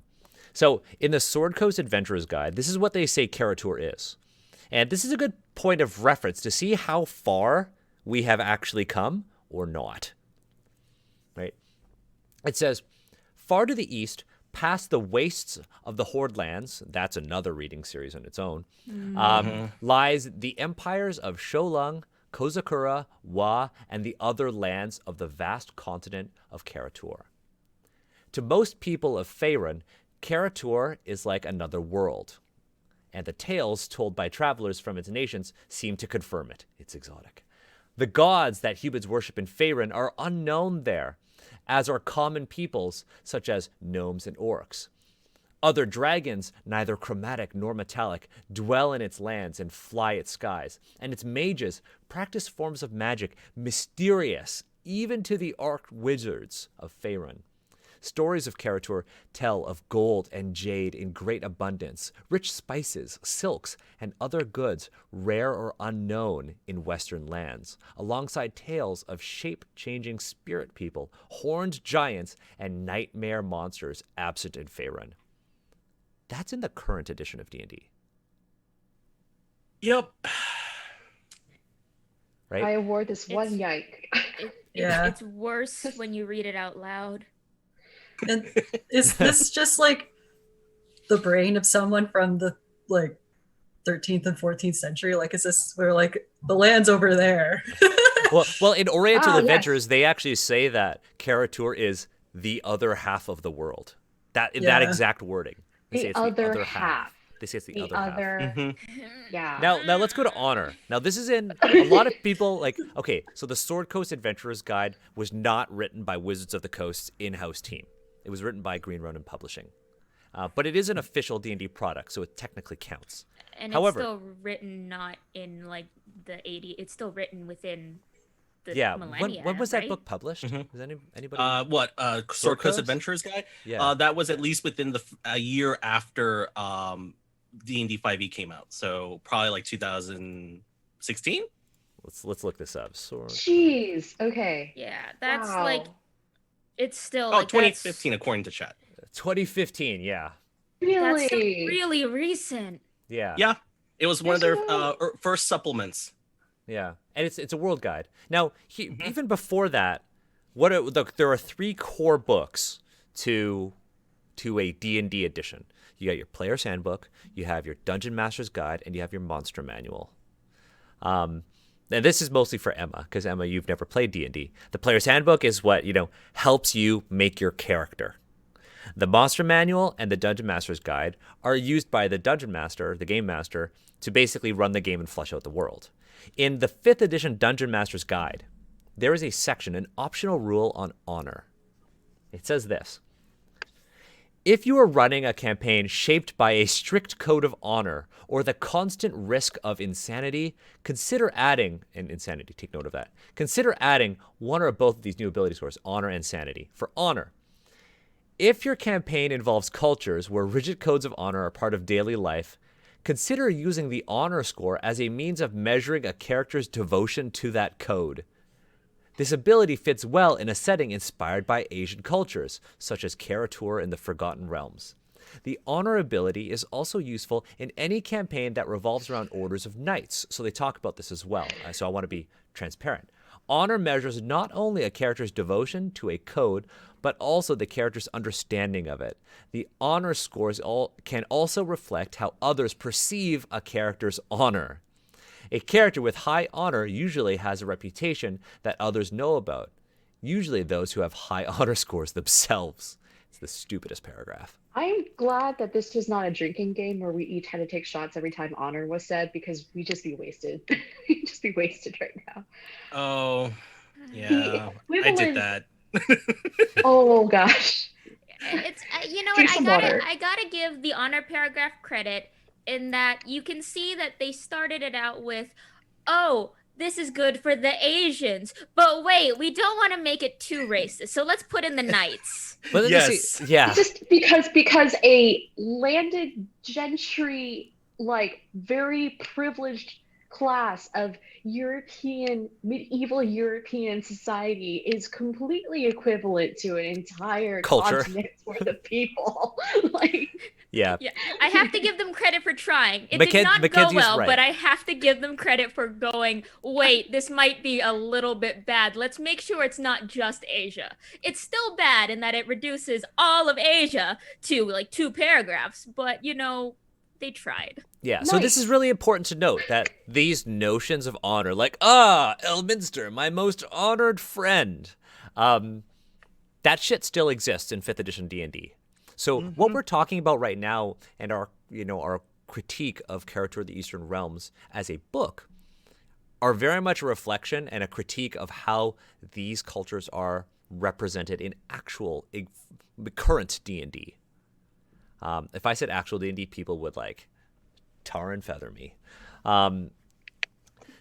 So in the Sword Coast Adventurer's Guide, this is what they say Kara-Tur is. And this is a good point of reference to see how far we have actually come or not. Right? It says, far to the east, past the wastes of the Horde lands, that's another reading series on its own, lies the empires of Shou Lung, Kozakura, Wa, and the other lands of the vast continent of Kara-Tur. To most people of Faerun, Kara-Tur is like another world, and the tales told by travelers from its nations seem to confirm it. It's exotic. The gods that humans worship in Faerun are unknown there, as are common peoples such as gnomes and orcs. Other dragons, neither chromatic nor metallic, dwell in its lands and fly its skies, and its mages practice forms of magic mysterious even to the arch-wizards of Faerun. Stories of Kara-Tur tell of gold and jade in great abundance, rich spices, silks, and other goods rare or unknown in Western lands, alongside tales of shape-changing spirit people, horned giants, and nightmare monsters absent in Faerun. That's in the current edition of D&D. Yep. Right? I award this one yike. It's worse when you read it out loud. And is this just like the brain of someone from the like 13th and 14th century? Like, is this where like the land's over there? well, in Oriental Adventures, they actually say that Kara-Tur is the other half of the world. That exact wording. They say it's the other half. They say it's the other half. Mm-hmm. Yeah. Now let's go to honor. Now this is in a lot of people like, okay, so the Sword Coast Adventurer's Guide was not written by Wizards of the Coast's in-house team. It was written by Green Ronin Publishing. But it is an official D&D product, so it technically counts. And However, it's still written not in like the 80s. It's still written within the yeah, millennia. when was that right? book published? Mhm. Is anybody? Sword Coast Coast? Adventures guy? Yeah. That was at least within a year after D&D 5e came out. So probably like 2016. Let's look this up. Sword. Jeez. Okay. Yeah, that's Wow. like it's still Oh, like 2015 according to chat. 2015. Yeah. That's still Really? really recent. Yeah. Yeah, it was one of their There's no- first supplements. Yeah, and it's a world guide. Now, even before that, there are 3 core books to a D&D edition. You got your Player's Handbook, you have your Dungeon Master's Guide, and you have your Monster Manual. And this is mostly for Emma, because Emma, you've never played D&D. The Player's Handbook is what helps you make your character. The Monster Manual and the Dungeon Master's Guide are used by the Dungeon Master, the Game Master, to basically run the game and flesh out the world. In the 5th edition Dungeon Master's Guide, there is a section, an optional rule on honor. It says this: if you are running a campaign shaped by a strict code of honor or the constant risk of insanity, consider adding, and insanity, take note of that, consider adding one or both of these new ability scores, honor and sanity. For honor, if your campaign involves cultures where rigid codes of honor are part of daily life, consider using the honor score as a means of measuring a character's devotion to that code. This ability fits well in a setting inspired by Asian cultures, such as Kara-Tur in the Forgotten Realms. The honor ability is also useful in any campaign that revolves around orders of knights, so they talk about this as well, so I want to be transparent. Honor measures not only a character's devotion to a code, but also the character's understanding of it. The honor scores can also reflect how others perceive a character's honor. A character with high honor usually has a reputation that others know about, usually those who have high honor scores themselves. It's the stupidest paragraph. I'm glad that this was not a drinking game where we each had to take shots every time honor was said, because we'd just be wasted. We'd just be wasted right now. Oh, yeah, I did that. Oh gosh. It's what Drink some water. I gotta give the honor paragraph credit in that you can see that they started it out with, oh, this is good for the Asians, but wait, we don't want to make it too racist, so let's put in the knights. But then Yes. yeah. Just because a landed gentry, like very privileged class of medieval European society is completely equivalent to an entire Culture. continent's worth of people. Like, Yeah. Yeah, I have to give them credit for trying. It Macken- did not go Mackenzie's well, right. but I have to give them credit for going, wait, this might be a little bit bad. Let's make sure it's not just Asia. It's still bad in that it reduces all of Asia to like 2 paragraphs, but they tried. Yeah, so this Nice. is really important to note that these notions of honor, like, Elminster, my most honored friend, that shit still exists in 5th edition D&D. So what we're talking about right now and our critique of Kara-Tur the Eastern Realms as a book are very much a reflection and a critique of how these cultures are represented in actual current D&D. If I said actual D&D, people would tar and feather me.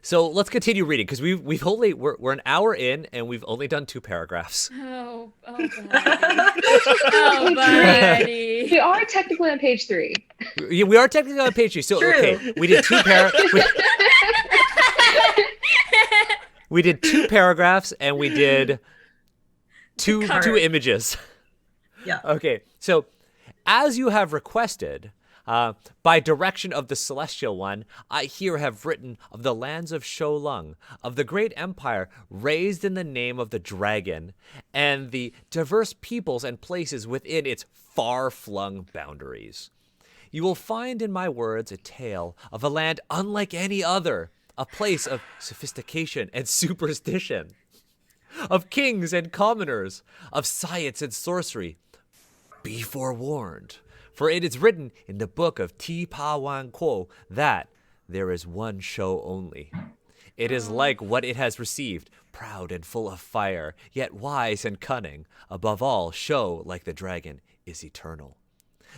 So let's continue reading because we're an hour in and we've only done 2 paragraphs. Oh, buddy. we are technically on page 3. We are technically on page 3. So True. okay, we did 2 we did 2 paragraphs and we did two cover. images. Yeah. Okay, so as you have requested, by direction of the Celestial One, I here have written of the lands of Shou Lung, of the great empire raised in the name of the dragon, and the diverse peoples and places within its far-flung boundaries. You will find in my words a tale of a land unlike any other, a place of sophistication and superstition, of kings and commoners, of science and sorcery. Be forewarned. For it is written in the book of Ti Pa Wan Kuo that there is one Shou only. It is like what it has received, proud and full of fire, yet wise and cunning. Above all, Shou, like the dragon, is eternal.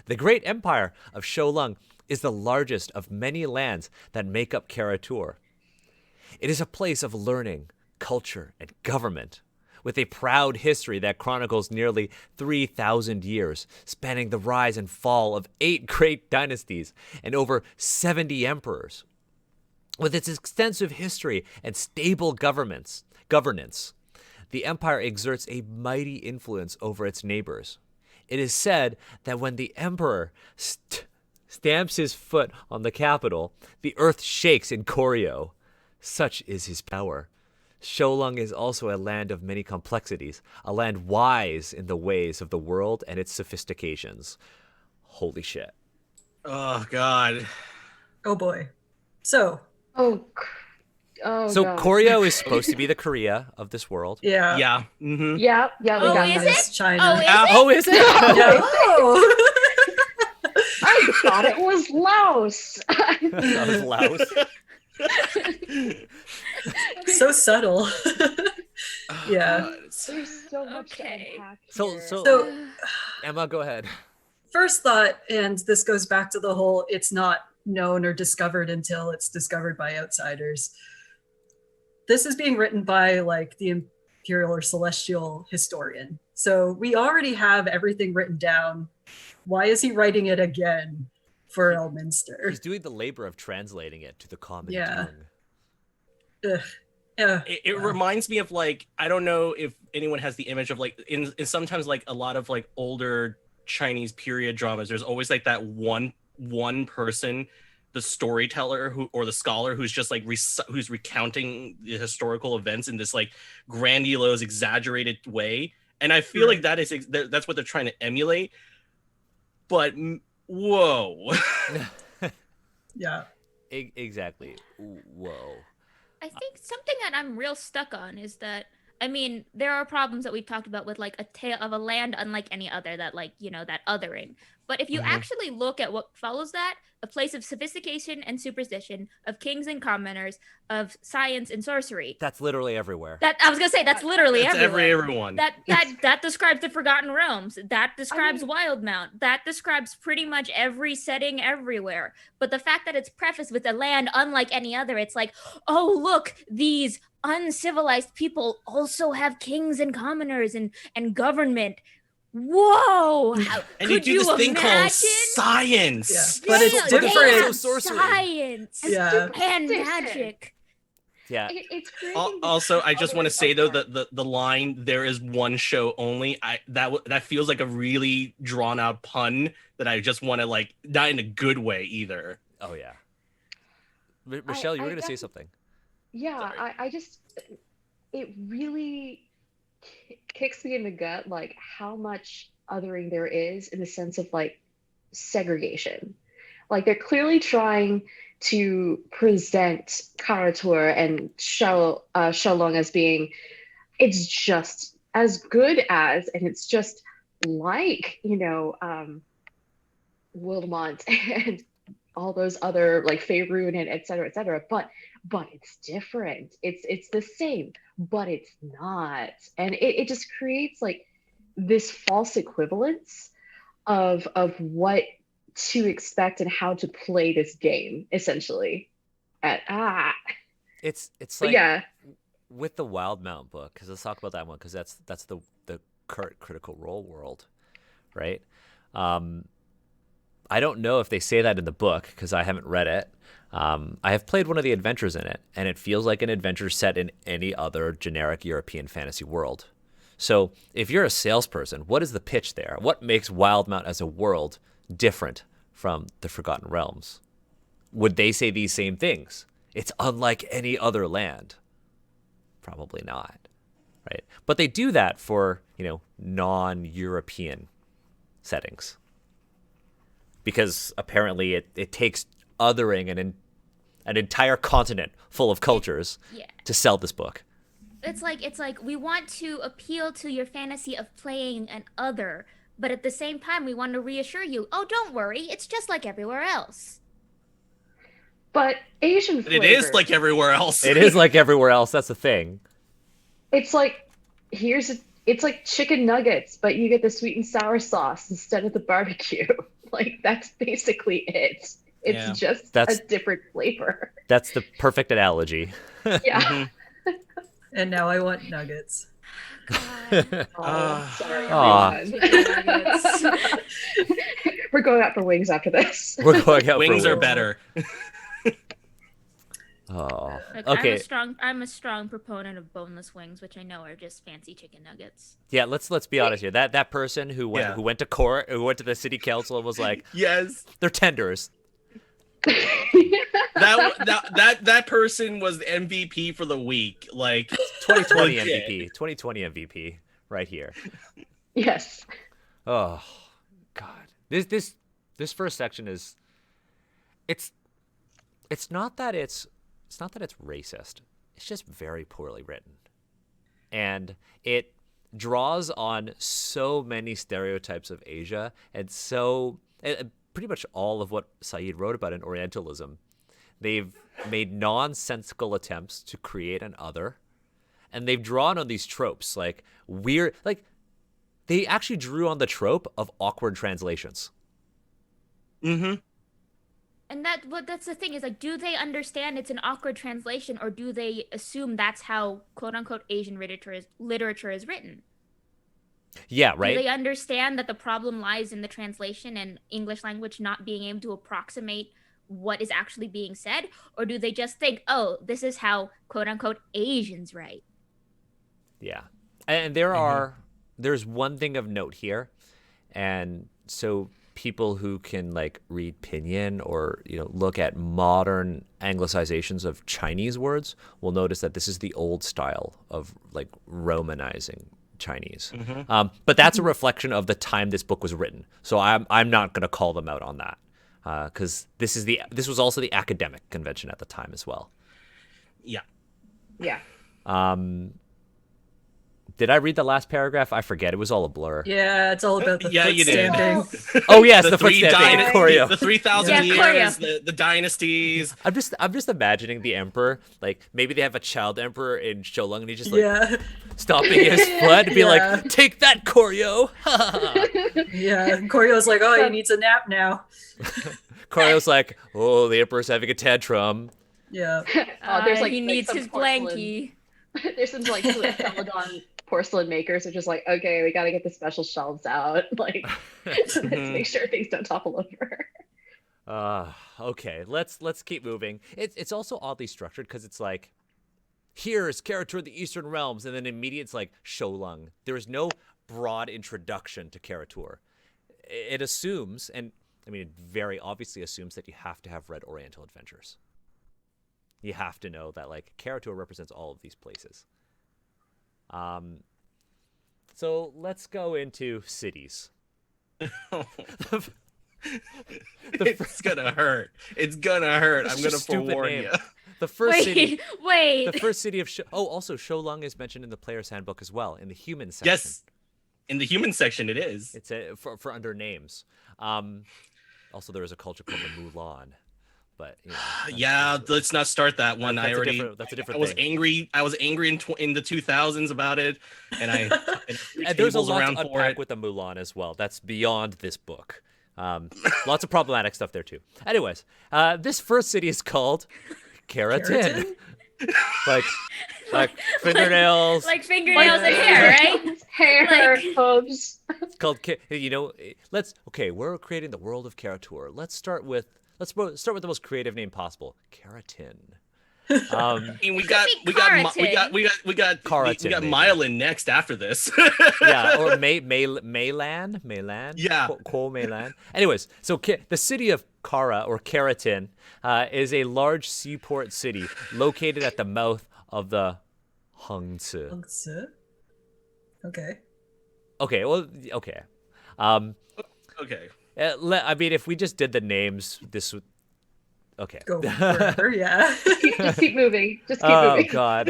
The great empire of Shou Lung is the largest of many lands that make up Kara-Tur. It is a place of learning, culture, and government, with a proud history that chronicles nearly 3,000 years, spanning the rise and fall of 8 great dynasties and over 70 emperors. With its extensive history and stable governance, the empire exerts a mighty influence over its neighbors. It is said that when the emperor stamps his foot on the capital, the earth shakes in choreo. Such is his power. Shou Lung is also a land of many complexities, a land wise in the ways of the world and its sophistications. Holy shit. Oh God. Oh boy. So Oh, So God. choreo is supposed to be the Korea of this world. yeah. Yeah. Mm-hmm. Yeah, we Oh, got is this. it? China. Oh, is Yeah. it? Oh, is it? Oh. I thought it was Laos. That was Laos. So subtle. Yeah. There's so much Okay. to unpack So- here. So Emma, go ahead. first thought, and this goes back to the whole it's not known or discovered until it's discovered by outsiders. This is being written by like the imperial or celestial historian. So we already have everything written down. Why is he writing it again for Elminster? He's doing the labor of translating it to the common Yeah. tongue. Ugh. Yeah. It reminds me of like, I don't know if anyone has the image of like in sometimes like a lot of like older Chinese period dramas, there's always like that one person, the storyteller who or the scholar who's just like who's recounting the historical events in this like grandiose, exaggerated way. And I feel like that's what they're trying to emulate. But whoa. Yeah. Exactly. Whoa. I think something that I'm real stuck on is that, I mean, there are problems that we've talked about with like a tale of a land unlike any other, that like, you know, that othering. But if you actually look at what follows that, a place of sophistication and superstition, of kings and commoners, of science and sorcery. That's literally everywhere. That I was gonna say that's literally It's everywhere. everyone. That describes the Forgotten Realms. That describes mean- Wildmount. That describes pretty much every setting everywhere. But the fact that it's prefaced with a land unlike any other, it's like, oh look, these uncivilized people also have kings and commoners and government. Whoa! and could you do this thing called imagine? science. Yeah. But it's Yeah, different. they So have sorcery. science Yeah. and Superstition. magic. Yeah. It's creating Also, I just want to say though that that the line "there is one show only," that feels like a really drawn out pun that I just want to like, not in a good way either. Oh yeah. Michelle, you were I going to say definitely- something. Yeah, Sorry. I just, it really kicks me in the gut, like how much othering there is in the sense of like segregation. Like they're clearly trying to present Kara-Tur and Shou Lung as being, it's just as good as, and it's just like, you know, Wilmont and all those other like Faerun and et cetera, but it's different. It's the same, but it's not. And it just creates like this false equivalence of what to expect and how to play this game, essentially. It's But like yeah. with the Wildmount book, because let's talk about that one, because that's the current Critical Role world, right? I don't know if they say that in the book because I haven't read it. I have played one of the adventures in it, and it feels like an adventure set in any other generic European fantasy world. So if you're a salesperson, what is the pitch there? What makes Wildmount as a world different from the Forgotten Realms? Would they say these same things? It's unlike any other land. Probably not, right? But they do that for, non-European settings. Because apparently it takes othering an entire continent full of cultures Yeah. to sell this book. It's like we want to appeal to your fantasy of playing an other, but at the same time we want to reassure you, oh, don't worry, it's just like everywhere else. But Asian But it is flavor, like everywhere else. It is like everywhere else. That's the thing. it's like it's like chicken nuggets, but you get the sweet and sour sauce instead of the barbecue. Like that's basically it. It's Yeah. just That's- a different flavor. That's the perfect analogy. Yeah. Mhm. And now I want nuggets. God. Oh, sorry, Aw. everyone. Chicken nuggets. We're going out for wings after this. We're going out Wings for are wings. better. Oh, Look, okay. I'm a strong proponent of boneless wings, which I know are just fancy chicken nuggets. Yeah, let's be honest here. That person who went Yeah. who went to court, who went to the city council and was like, Yes. they're tenders. That person was the MVP for the week. Like 2020 legit. MVP. 2020 MVP right here. Yes. Oh God. This first section is it's not that it's racist. It's just very poorly written. And it draws on so many stereotypes of Asia and pretty much all of what Saeed wrote about in Orientalism. They've made nonsensical attempts to create an other, and they've drawn on these tropes like weird, like they actually drew on the trope of awkward translations. Mm-hmm. And that's the thing is like, do they understand it's an awkward translation, or do they assume that's how quote unquote Asian literature is written? Yeah, Do right. they understand that the problem lies in the translation and English language not being able to approximate what is actually being said? Or do they just think, oh, this is how quote unquote Asians write? Yeah. And there's one thing of note here. And so people who can like read pinyin or, look at modern anglicizations of Chinese words will notice that this is the old style of like Romanizing Chinese. Mm-hmm. But that's a reflection of the time this book was written. So I'm not going to call them out on that. Because this was also the academic convention at the time as well. Yeah. Yeah. Did I read the last paragraph? I forget. It was all a blur. Yeah, it's all about the Yeah, foot you did. stamping. Oh yes, the three footsteps. Choreo. the 3,000 Yeah, years, choreo. the dynasties. I'm just imagining the emperor, like maybe they have a child emperor in Shou Lung and he's just like Yeah, stomping his foot and be Yeah. like, take that, Choreo. yeah. And Koryo's like, oh, he needs a nap now. Choreo's like, oh, the emperor's having a tantrum. Yeah. There's He needs some his porcelain- blankie. There's some like Celadon porcelain makers are just like, okay, we gotta get the special shelves out, like to make sure things don't topple over. Okay, let's keep moving. It's also oddly structured because it's like, here's Kara-Tur of the Eastern Realms, and then immediately it's like Shou Lung. There is no broad introduction to Kara-Tur. It assumes, and I mean, it very obviously assumes that you have to have read Oriental Adventures. You have to know that like Kara-Tur represents all of these places. So let's go into cities. It's gonna hurt. It's gonna hurt. I'm It's gonna just a stupid forewarn name. you. The first city. Wait. The first city of also Shou Lung is mentioned in the player's handbook as well in the human section. Yes, in the human section, it is. It's for under names. Also, there is a culture called the Mulan, but Yeah, let's not start that one. That's I already. that's a different I was thing. angry. I was angry in the 2000s about it, and I And there's a tables lot around to for unpack it. with the Mulan as well. That's beyond this book. Lots of problematic stuff there too. Anyways, this first city is called Kara-Tin. like fingernails. Like fingernails and hair, right? Hair, Like- hooves. It's called we're creating the world of Kara-Tur. Let's start with the most creative name possible, Kara-Tin. I mean, we got Kara-Tin. Kara-Tin, maybe. Mylan next after this. Yeah, or Meilan. Yeah. Ko Meilan. Anyways, so the city of Kara or Kara-Tin is a large seaport city located at the mouth of the Hangtse. Okay. Okay, well, okay. Okay. I mean, if we just did the names, this would. Okay. Go forever, yeah. Just keep moving. Just keep Oh moving. God!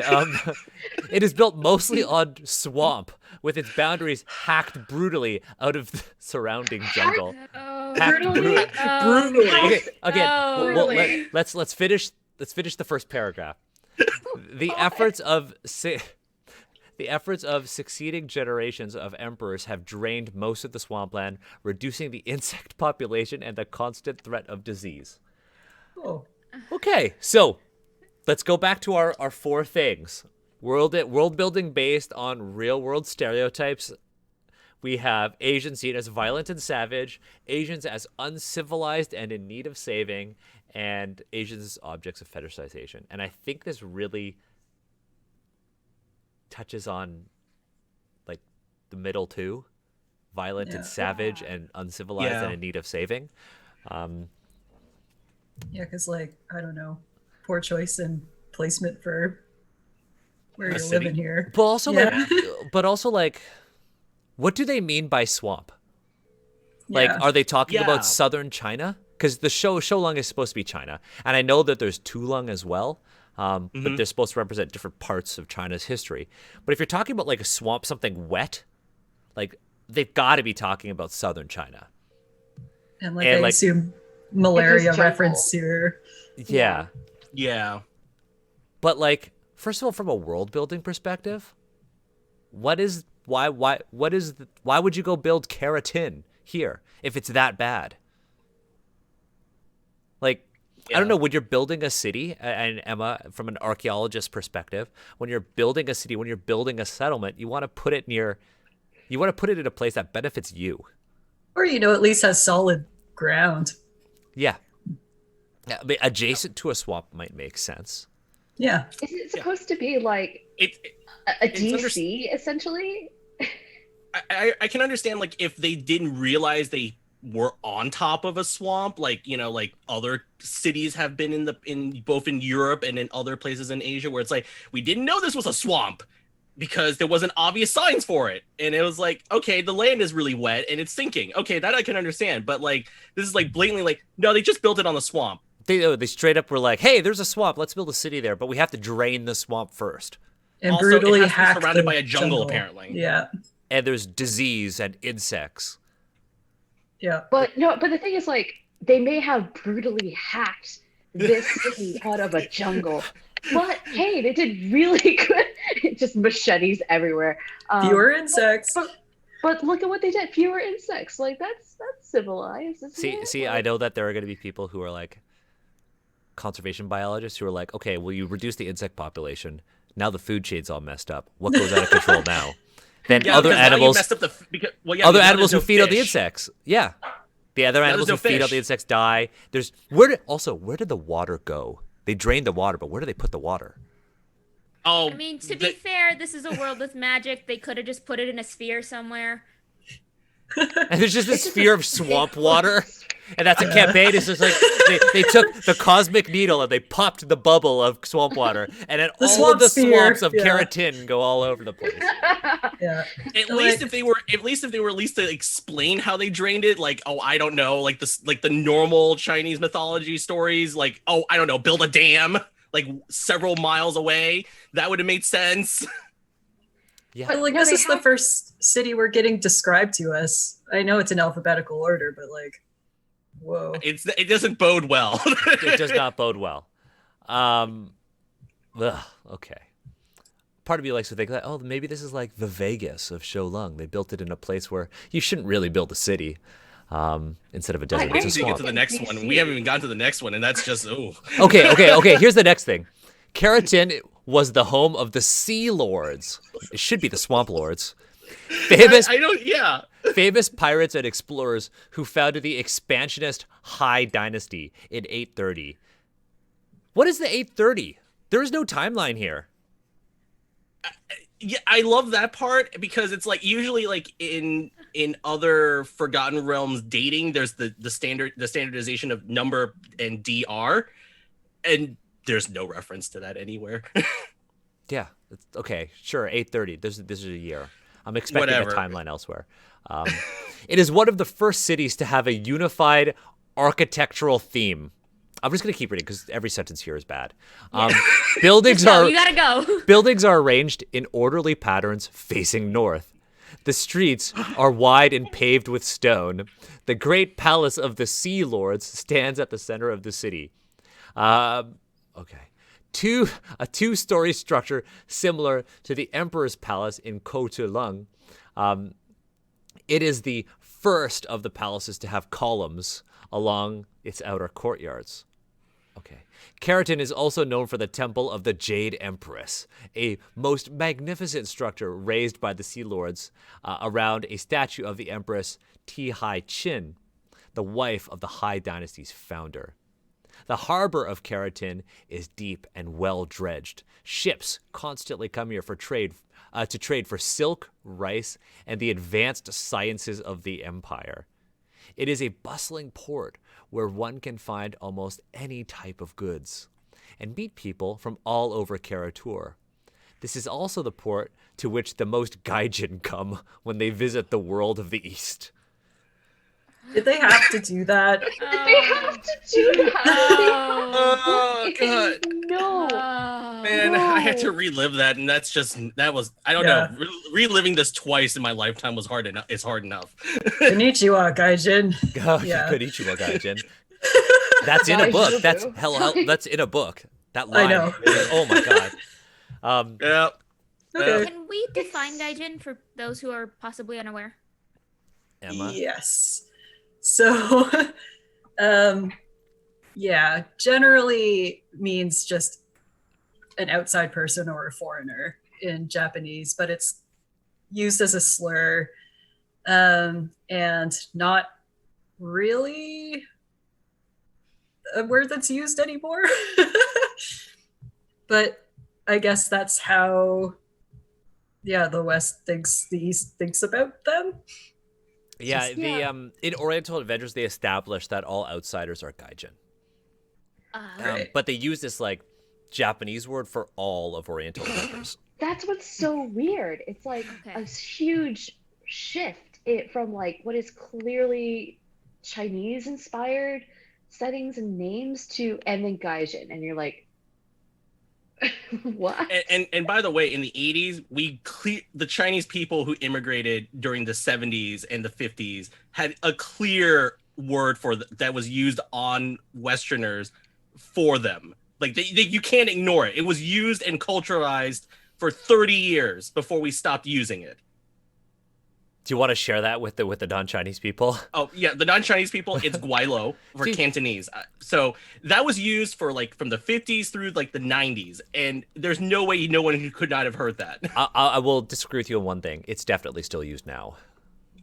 It is built mostly on swamp, with its boundaries hacked brutally out of the surrounding jungle. Hacked Brutally? Brutally. Okay, again, Oh. Brutally. let's finish the first paragraph. The efforts of succeeding generations of emperors have drained most of the swampland, reducing the insect population and the constant threat of disease. Oh, Okay, so let's go back to our four things. World building based on real world stereotypes. We have Asians seen as violent and savage, Asians as uncivilized and in need of saving, and Asians as objects of fetishization. And I think this really touches on like the middle two, violent and savage and uncivilized and in need of saving. yeah, because like I don't know, poor choice and placement for where you're city. living here. But also Yeah. like what do they mean by swamp? Like, Yeah. are they talking Yeah. about southern China? Because the Shou Lung is supposed to be China, and I know that there's Tu Lung as well, but they're supposed to represent different parts of China's history. But if you're talking about like a swamp, something wet, like they've got to be talking about southern China. And like And, I like- assume malaria jungle. reference here. Yeah. Yeah. But like, first of all, from a world building perspective, why would you go build Kara-Tur here if it's that bad? Like, I don't know, when you're building a city, and Emma, from an archaeologist perspective, when you're building a city, when you're building a settlement, you want to put it in a place that benefits you. Or, at least has solid ground. Yeah. Yeah, but adjacent to a swamp might make sense. Yeah. Is it supposed to be like It, a It's DC essentially? I can understand like if they didn't realize they were on top of a swamp, like like other cities have been in both in Europe and in other places in Asia, where it's like we didn't know this was a swamp because there wasn't obvious signs for it, and it was like, okay, the land is really wet and it's sinking. Okay, that I can understand, but like this is like blatantly like, no, they just built it on the swamp. They straight up were like, hey, there's a swamp, let's build a city there, but we have to drain the swamp first. And Also, brutally it has to be hack surrounded the by a jungle, apparently. Yeah. And there's disease and insects. Yeah. But no, but the thing is, like, they may have brutally hacked this city out of a jungle. But hey, they did really good. Just machetes everywhere. Fewer insects. But look at what they did. Fewer insects. Like that's civilized. Isn't it? See, I know that there are going to be people who are like conservation biologists who are like, okay, well, you reduce the insect population. Now the food chain's all messed up. What goes out of control now? Then Yeah, other because now you animals, messed up the other now animals who there's no feed on the fish. insects. Yeah, the other animals no who feed on fish. the insects die. There's where did the water go? They drained the water, but where do they put the water? Oh, I mean, to be fair, this is a world with magic. They could have just put it in a sphere somewhere. And there's just this sphere of swamp water. And that's a campaign. It's just like they took the cosmic needle and they popped the bubble of swamp water, and then The all of swamp the sphere, swamps of yeah. Kara-Tur go all over the place. Yeah. At And, least like- if they were at least to explain how they drained it, like, oh, I don't know, like the normal Chinese mythology stories, like, oh, I don't know, build a dam like several miles away. That would have made sense. Yeah. But like No, this they is the have- first city we're getting described to us. I know it's in alphabetical order, but like, whoa. It doesn't bode well. It does not bode well. Okay. Part of me likes to think that, oh, maybe this is like the Vegas of Shou Lung. They built it in a place where you shouldn't really build a city instead of a desert. I It's a Wait until you get swamp. to the next one. We haven't even gotten to the next one, and that's just Okay. Here's the next thing. Kara-Tur was the home of the Sea Lords. It should be the Swamp Lords. Famous, I don't. Yeah. famous pirates and explorers who founded the expansionist Hai Dynasty in 830. What is the 830? There is no timeline here. Yeah, I love that part because it's like usually like in other Forgotten Realms dating, there's the standardization of number and DR, and there's no reference to that anywhere. Yeah. Okay. Sure. 830. This is a year. I'm expecting Whatever. a timeline elsewhere. It is one of the first cities to have a unified architectural theme. I'm just going to keep reading because every sentence here is bad. Buildings So are you gotta go. buildings are arranged in orderly patterns facing north. The streets are wide and paved with stone. The great palace of the Sea Lords stands at the center of the city. Okay. A two-story structure similar to the Emperor's Palace in Shou Lung. It is the first of the palaces to have columns along its outer courtyards. Okay. Kara-Tur is also known for the Temple of the Jade Empress, a most magnificent structure raised by the Sea Lords around a statue of the Empress Ti Chin, the wife of the Han Dynasty's founder. The harbor of Kara-Tur is deep and well dredged. Ships constantly come here for trade, to trade for silk, rice, and the advanced sciences of the empire. It is a bustling port where one can find almost any type of goods and meet people from all over Kara-Tur. This is also the port to which the most gaijin come when they visit the world of the East. Did they have to do that? They have to do that. Oh, God. No. Man, No. I had to relive that, and that was I don't know. Reliving this twice in my lifetime was hard enough. It's hard enough. Konnichiwa, Gaijin. Oh, Yeah. Konnichiwa, gaijin. That's in a book. That's that's in a book. That line. I know. Oh my god. Yeah. Okay. Can we define gaijin for those who are possibly unaware? Emma. Yes. So, yeah, generally means just an outside person or a foreigner in Japanese, but it's used as a slur, and not really a word that's used anymore. But I guess that's how, the West thinks the East thinks about them. Yeah, Yeah. In Oriental Adventures they established that all outsiders are gaijin. Right. But they use this like Japanese word for all of Oriental Adventures. That's what's so weird. It's like Okay. a huge shift from like what is clearly Chinese inspired settings and names and then gaijin, and you're like, what? And by the way, in the 80s, the Chinese people who immigrated during the 70s and the 50s had a clear word that was used on Westerners for them. Like you can't ignore it. It was used and culturalized for 30 years before we stopped using it. Do you want to share that with the non-Chinese people? Oh yeah, the non-Chinese people, it's guaylo for Cantonese. So that was used for like from the 50s through like the 90s, and there's no way no one could not have heard that. I will disagree with you on one thing. It's definitely still used now.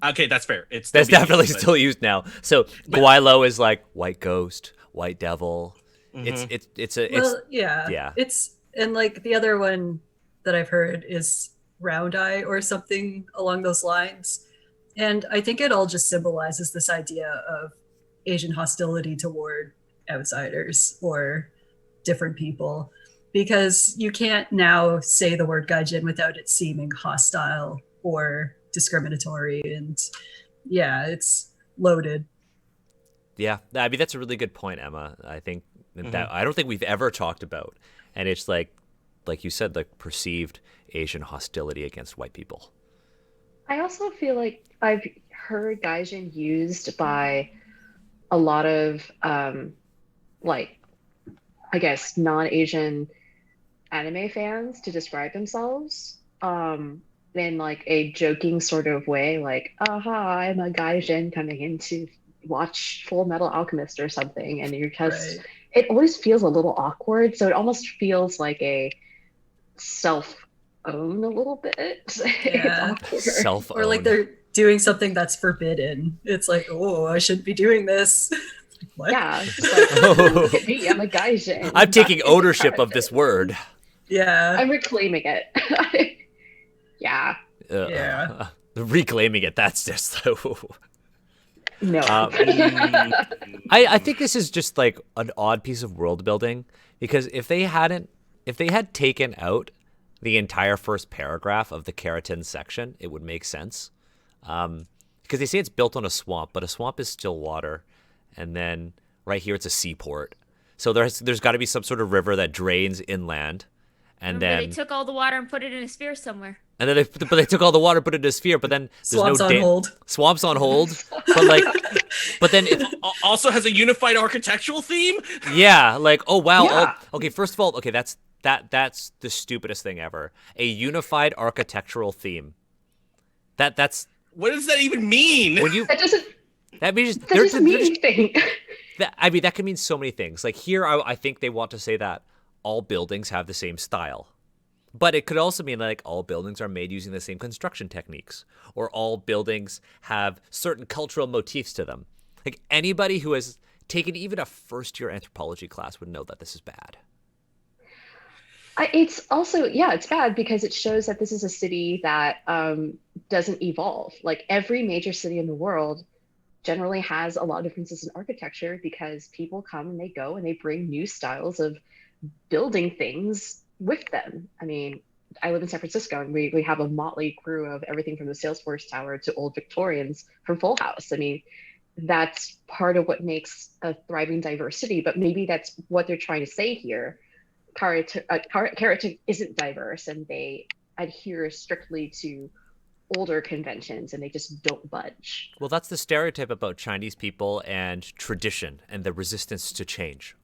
Okay, that's fair. That's definitely still used now. So guaylo is like white ghost, white devil. Mm-hmm. Yeah. It's, and like the other one that I've heard is round eye or something along those lines. And I think it all just symbolizes this idea of Asian hostility toward outsiders or different people, because you can't now say the word gaijin without it seeming hostile or discriminatory. And yeah, it's loaded. Yeah, I mean, that's a really good point, Emma. I think that I don't think we've ever talked about, and it's like you said, like perceived Asian hostility against white people. I also feel like I've heard gaijin used by a lot of like, I guess, non-Asian anime fans to describe themselves in like a joking sort of way, like, aha, I'm a gaijin coming in to watch Full Metal Alchemist or something, and you're just it always feels a little awkward, so it almost feels like a self-own a little bit. Yeah. It's awkward. Self-own. Or like they're doing something that's forbidden. It's like, oh, I shouldn't be doing this. What? Yeah, it's just like, look at me, I'm a gaijin. I'm taking ownership of this word. Yeah. I'm reclaiming it. Yeah. Yeah. Reclaiming it, that's just No. I think this is just like an odd piece of world building, because if they had taken out the entire first paragraph of the Kara-Tur section, it would make sense. Because they say it's built on a swamp, but a swamp is still water, and then right here it's a seaport. So there's got to be some sort of river that drains inland, and Remember, then they took all the water and put it in a sphere somewhere. and then they took all the water, put it in a sphere, but then there's Swamps no on hold. Swamps on hold, but then it, Also has a unified architectural theme. yeah, like, oh wow, Yeah. okay. First of all, okay, that's the stupidest thing ever. A unified architectural theme. That's What does that even mean? when you That doesn't that means mean anything. that can mean so many things. Like here, I think they want to say that all buildings have the same style. But it could also mean like all buildings are made using the same construction techniques, or all buildings have certain cultural motifs to them. Like anybody who has taken even a first-year anthropology class would know that this is bad. It's also, yeah, it's bad because it shows that this is a city that doesn't evolve. Like every major city in the world generally has a lot of differences in architecture because people come and they go and they bring new styles of building things with them. I mean, I live in San Francisco and we have a motley crew of everything from the Salesforce Tower to old Victorians from Full House. I mean, that's part of what makes a thriving diversity, but maybe that's what they're trying to say here. Kara-Tur isn't diverse and they adhere strictly to older conventions and they just don't budge. Well, that's the stereotype about Chinese people and tradition and the resistance to change.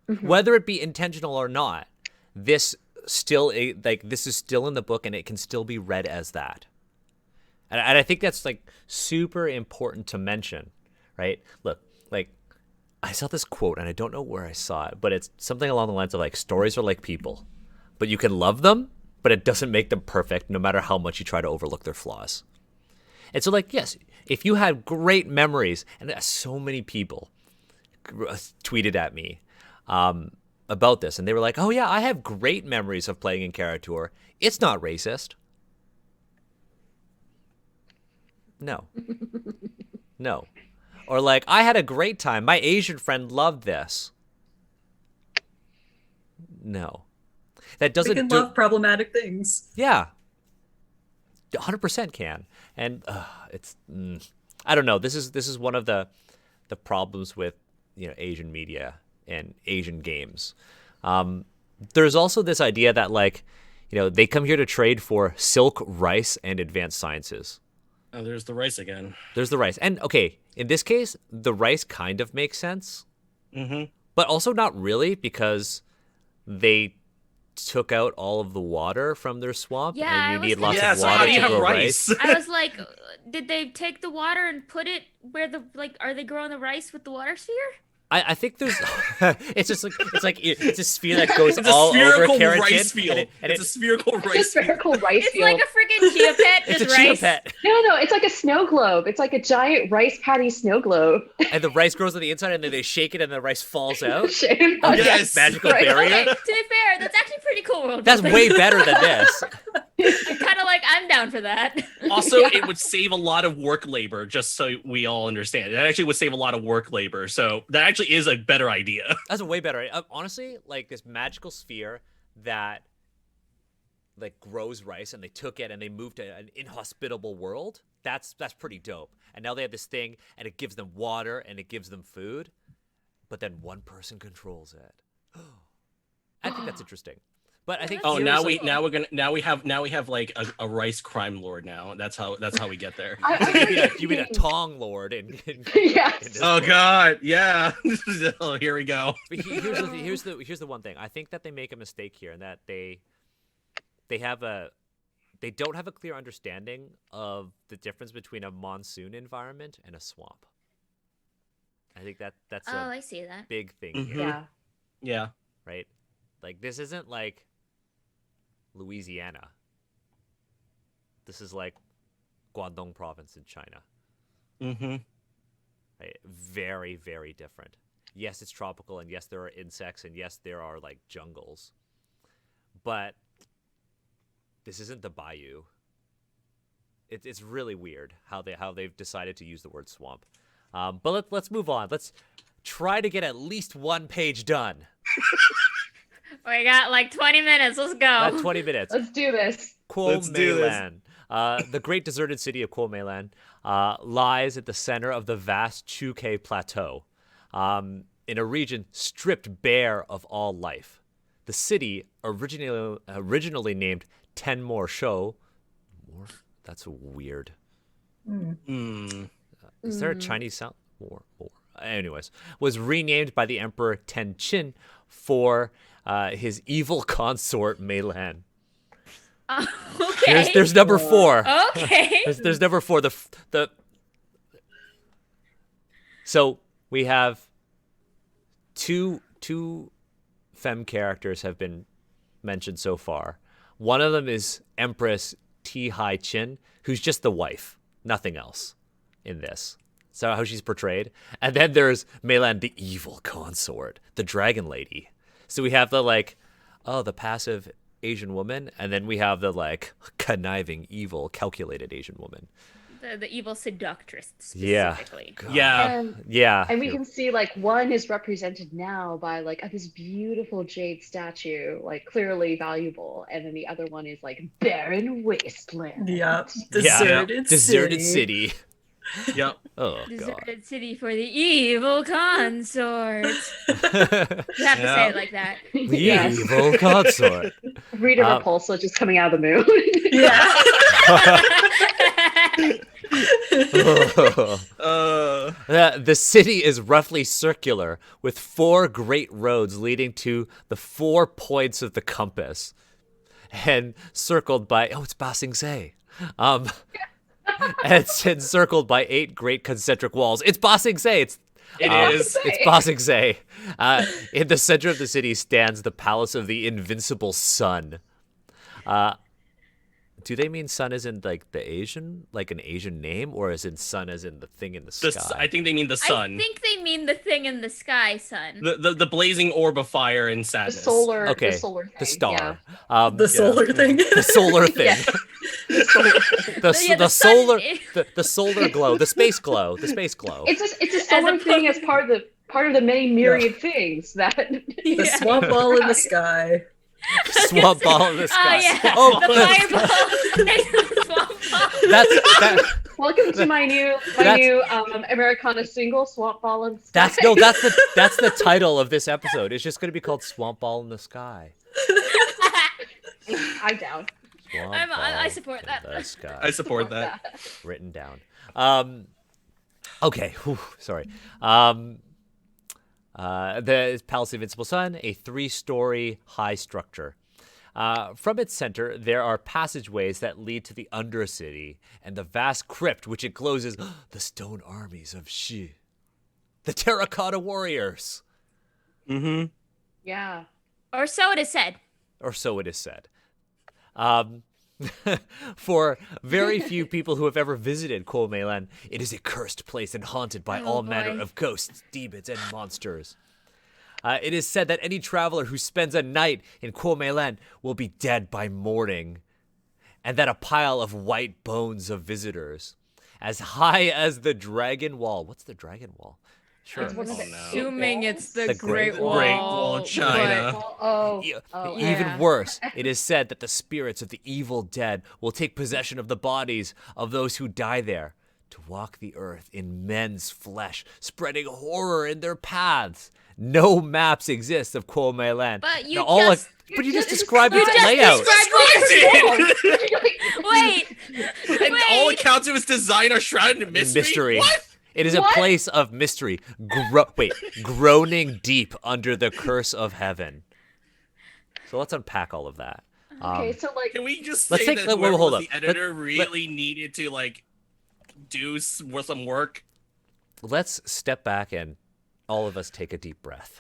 Mm-hmm. Whether it be intentional or not, this is still in the book and it can still be read as that. And I think that's like super important to mention, right? Look, like I saw this quote and I don't know where I saw it, but it's something along the lines of like stories are like people, but you can love them, but it doesn't make them perfect no matter how much you try to overlook their flaws. And so like, yes, if you have great memories, and so many people tweeted at me about this, and they were like, oh yeah, I have great memories of playing in Kara-Tur. It's not racist. No. No. Or like, I had a great time. My Asian friend loved this. No. That doesn't we can love problematic things. Yeah. 100% can. And it's I don't know. This is one of the problems with, Asian media and Asian games. There's also this idea that like, they come here to trade for silk, rice, and advanced sciences. Oh, there's the rice again. There's the rice. And okay, in this case, the rice kind of makes sense. Mm-hmm. But also not really, because they took out all of the water from their swamp, Yeah, and you I need was lots thinking of so water how do you to have grow rice? rice. I was like, did they take the water and put it where are they growing the rice with the water sphere? I think there's it's a sphere that goes It's a all over spherical Kara-Tur, rice field. It's a spherical It's a rice field. spherical rice It's field. like a freaking chia pet it's with a chia rice. pet, No, it's like a snow globe. It's like a giant rice patty snow globe. and the rice grows on the inside, and then they shake it, and the rice falls out. Shame. Oh, yes. magical Right. barrier. Okay, to be fair, that's actually pretty cool. world That's building. way better than this. I'm kind of like, I'm down for that. Also, Yeah. it would save a lot of work labor, just so we all understand. It actually would save a lot of work labor. So that actually is a better idea. That's a way better. Honestly, like this magical sphere that like grows rice, and they took it and they moved to an inhospitable world. That's pretty dope. And now they have this thing, and it gives them water and it gives them food, but then one person controls it. I think that's interesting. But I think Oh, here's, like, now we have like a rice crime lord now. That's how we get there. you mean a Tong Lord in Yes. this Oh book. God, yeah. Oh, here we go. But here's the one thing. I think that they make a mistake here, in that they don't have a clear understanding of the difference between a monsoon environment and a swamp. I think that's Oh, a I see that. big thing Mhm. here, Yeah. Yeah. right? Like this isn't like Louisiana. This is like Guangdong province in China. Mm-hmm. Right? Very, very different. Yes, it's tropical, and yes, there are insects, and yes, there are like jungles. But this isn't the bayou. It's really weird how they've decided to use the word swamp. But let's move on. Let's try to get at least one page done. We got like 20 minutes. Let's go. 20 minutes. Let's do this. Let's do this. Kuomeilan. The great deserted city of Kuomeilan lies at the center of the vast Chukei Plateau, in a region stripped bare of all life. The city, originally named Tenmore Shou, that's weird. Mm. Is there a Chinese sound? More. Anyways, was renamed by the Emperor Tenchin for his evil consort Meilan. Okay. There's number 4. Okay. There's number 4. The so we have two femme characters have been mentioned so far. One of them is Empress Ti Hai Chin, who's just the wife, nothing else in this. So how she's portrayed. And then there's Meilan, the evil consort, the dragon lady. So we have the the passive Asian woman, and then we have the conniving, evil, calculated Asian woman. The evil seductress Yeah. specifically. Yeah. And we can see one is represented now by this beautiful jade statue, clearly valuable, and then the other one is barren wasteland. Yeah. Deserted city. Yep. Oh god. Deserted city for the evil consort. You have to say it like that. The Yes. evil consort. Rita Repulsa just coming out of the moon. Yeah. The city is roughly circular with 4 great roads leading to the 4 points of the compass, and circled by it's Ba Sing Se. And it's encircled by 8 great concentric walls. It's Ba Sing Se. It is. It's Ba Sing Se. In the center of the city stands the Palace of the Invincible Sun. Do they mean sun as in the Asian, an Asian name, or as in sun as in the thing in the sky? I think they mean the sun. I think they mean the thing in the sky, son. The blazing orb of fire and The sadness. solar, Okay, the solar thing. the star. The solar thing. The solar thing. Yeah. The solar thing. The sun solar, is- the solar glow, the space glow, the space glow. It's a solar thing as part of the many myriad things that. The swamp ball in the sky. Swamp ball in the sky. yeah. Oh, The fireball next to the swamp ball. that. Welcome to my new Americana single, Swamp Ball in the Sky. That's the title of this episode. It's just going to be called Swamp Ball in the Sky. I'm down. Swamp I Ball support in that. the sky. I support that. Written down. Okay. Whew, sorry. The Palace of Invincible Sun, a 3-story high structure. From its center, there are passageways that lead to the Undercity and the vast crypt which encloses the stone armies of Shi, the terracotta warriors. Mm-hmm. Yeah. Or so it is said. Or so it is said. For very few people who have ever visited Kuo Meilan, it is a cursed place and haunted by all manner boy. of ghosts, demons, and monsters. It is said that any traveler who spends a night in Kuo Meilan will be dead by morning, and that a pile of white bones of visitors, as high as the Dragon Wall. What's the Dragon Wall? Sure. It's one of the Assuming it's the, The Great Great Wall. Wall of China. Oh, Even yeah. worse, it is said that the spirits of the evil dead will take possession of the bodies of those who die there to walk the earth in men's flesh, spreading horror in their paths. No maps exist of Kuo Meilan. But you Now, just- but you just just described its just layout. Wait. And all accounts of its design are shrouded in mystery. What? It is a place of mystery, groaning deep under the curse of heaven. So let's unpack all of that. Okay, so Can we just Let's say take- that wait, whoever hold was up. the editor really needed to do some work? Let's step back and all of us take a deep breath.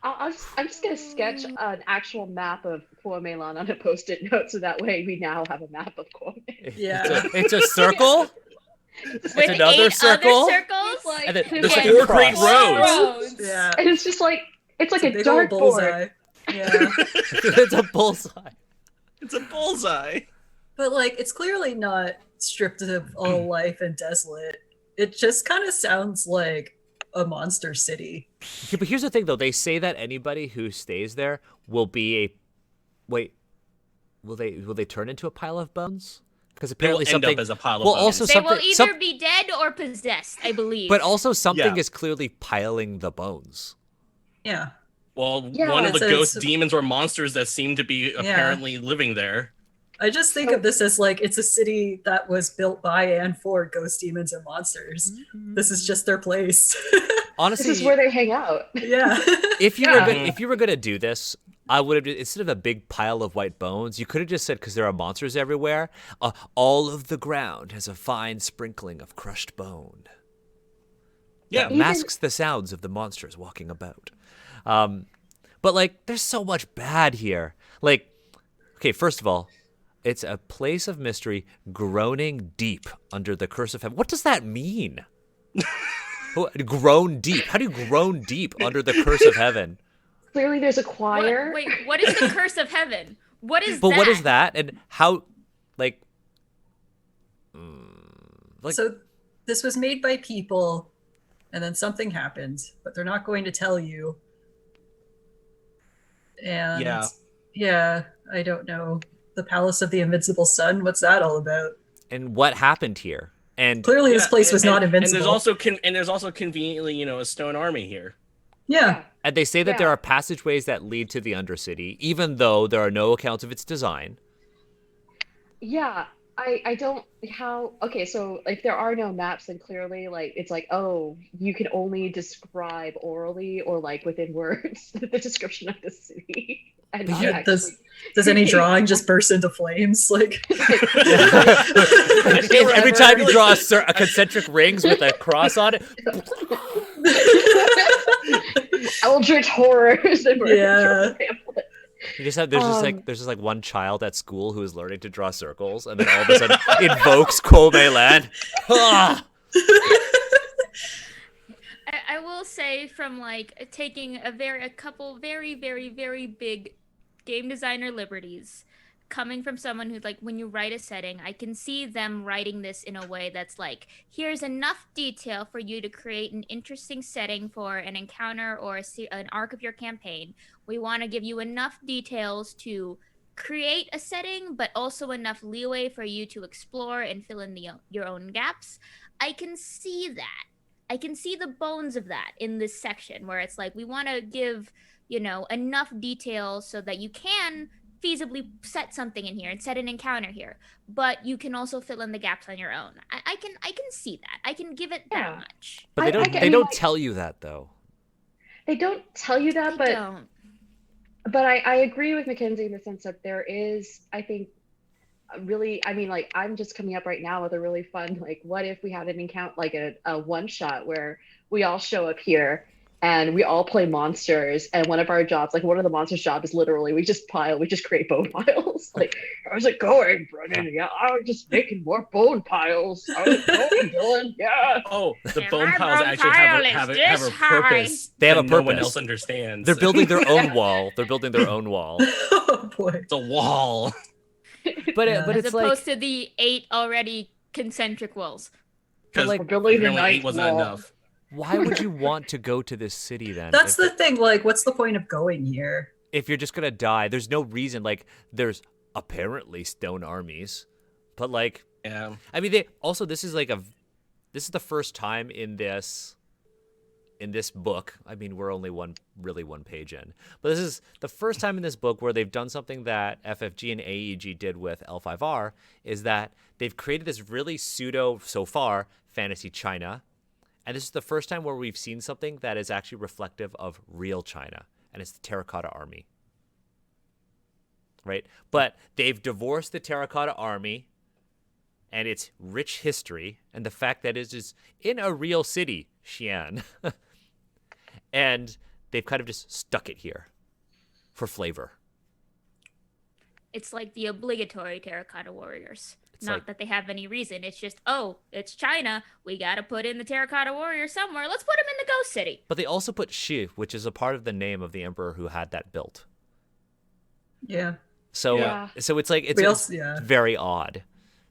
I'm just gonna sketch an actual map of Kuo Meilan on a post-it note, so that way we now have a map of Kuo Meilan. Yeah. It's a circle. With another 8 circle? other circles? Like, And then there's there's like like 4 great cross. roads. Yeah. and it's just it's like a Big old dartboard. bullseye. Yeah. It's a bullseye. It's a bullseye. But it's clearly not stripped of all life and desolate. It just kind of sounds like a monster city. Yeah, but here's the thing, though. They say that anybody who stays there will be a. Wait, will they turn into a pile of bones? Because They will apparently end something. up as a pile of well, bones. also They something. will either some- be dead or possessed, I believe. but also something Yeah. is clearly piling the bones. Yeah. Well, Yeah, one of the so ghost it's- demons or monsters that seem to be apparently living there. I just think of this as it's a city that was built by and for ghost demons and monsters. This is just their place. Honestly, This is where they hang out. Yeah. if you Yeah. if you were gonna do this, I would have, instead of a big pile of white bones, you could have just said, because there are monsters everywhere, all of the ground has a fine sprinkling of crushed bone. Yeah. that masks the sounds of the monsters walking about. But like, there's so much bad here. Like, okay, first of all, it's a place of mystery groaning deep under the curse of heaven. What does that mean? Groan deep. How do you groan deep under the curse of heaven? Clearly, there's a choir. Wait, what is the curse of heaven? What is But that? what is that? And how, like, So this was made by people, and then something happened, but they're not going to tell you. And yeah, I don't know. The Palace of the Invincible Sun, what's that all about? and what happened here? And Clearly this place was not invincible. And there's also conveniently, a stone army here. Yeah. And they say that Yeah. there are passageways that lead to the Undercity, even though there are no accounts of its design. Yeah, I don't okay, so like there are no maps, and clearly like it's like, oh, you can only describe orally or like within words the description of the city. And not Yeah, actually does any drawing just burst into flames? Like Every time you draw a concentric rings with a cross on it, eldritch horrors and Yeah. there's just like one child at school who is learning to draw circles, and then all of a sudden invokes Kobe Land. Ah! I will say, from like taking a couple very, very, very big game designer liberties, coming from someone who, like, when you write a setting, I can see them writing this in a way that's like, here's enough detail for you to create an interesting setting for an encounter or an arc of your campaign. We want to give you enough details to create a setting, but also enough leeway for you to explore and fill in your own gaps. I can see that. I can see the bones of that in this section, where it's like, we want to give, enough detail so that you can feasibly set something in here and set an encounter here, but you can also fill in the gaps on your own. I can see that. I can give it that much. But they don't tell you that though. They don't tell you that, They but don't. but I agree with Makenzie in the sense that there is, I think, really, I mean, like, I'm just coming up right now with a really fun, like, what if we had an encounter, like a one shot where we all show up here and we all play monsters, and one of our jobs, like one of the monsters' job is literally we just create bone piles. Like, how's it going, Brennan? Yeah, I'm just making more bone piles. How's it going, Dylan? Yeah. Oh, the And bone my piles bone actually pile have is a this high. purpose. They have a that no one purpose. else understands. They're building their own wall. They're building their own wall. oh boy. It's a wall. But Yeah. but As it's opposed like, to the 8 already concentric walls. Because like, We're building the apparently 8 ninth wasn't wall. enough. why would you want to go to this city then? That's if, the thing, like, what's the point of going here? if you're just gonna die, there's no reason. Like, there's apparently stone armies, but like, Yeah. I mean, this is the first time in this book. I mean, we're only one page in, but this is the first time in this book where they've done something that FFG and AEG did with L5R, is that they've created this really pseudo, so far, fantasy China, and this is the first time where we've seen something that is actually reflective of real China, and it's the Terracotta Army. Right? But they've divorced the Terracotta Army and its rich history and the fact that it is in a real city, Xi'an. And they've kind of just stuck it here for flavor. It's like the obligatory terracotta warriors. It's Not like- that they have any reason. It's just, oh, it's China. We got to put in the terracotta warrior somewhere. Let's put him in the ghost city. But they also put Shi, which is a part of the name of the emperor who had that built. Yeah. So Yeah. so it's like it's Yeah. very odd.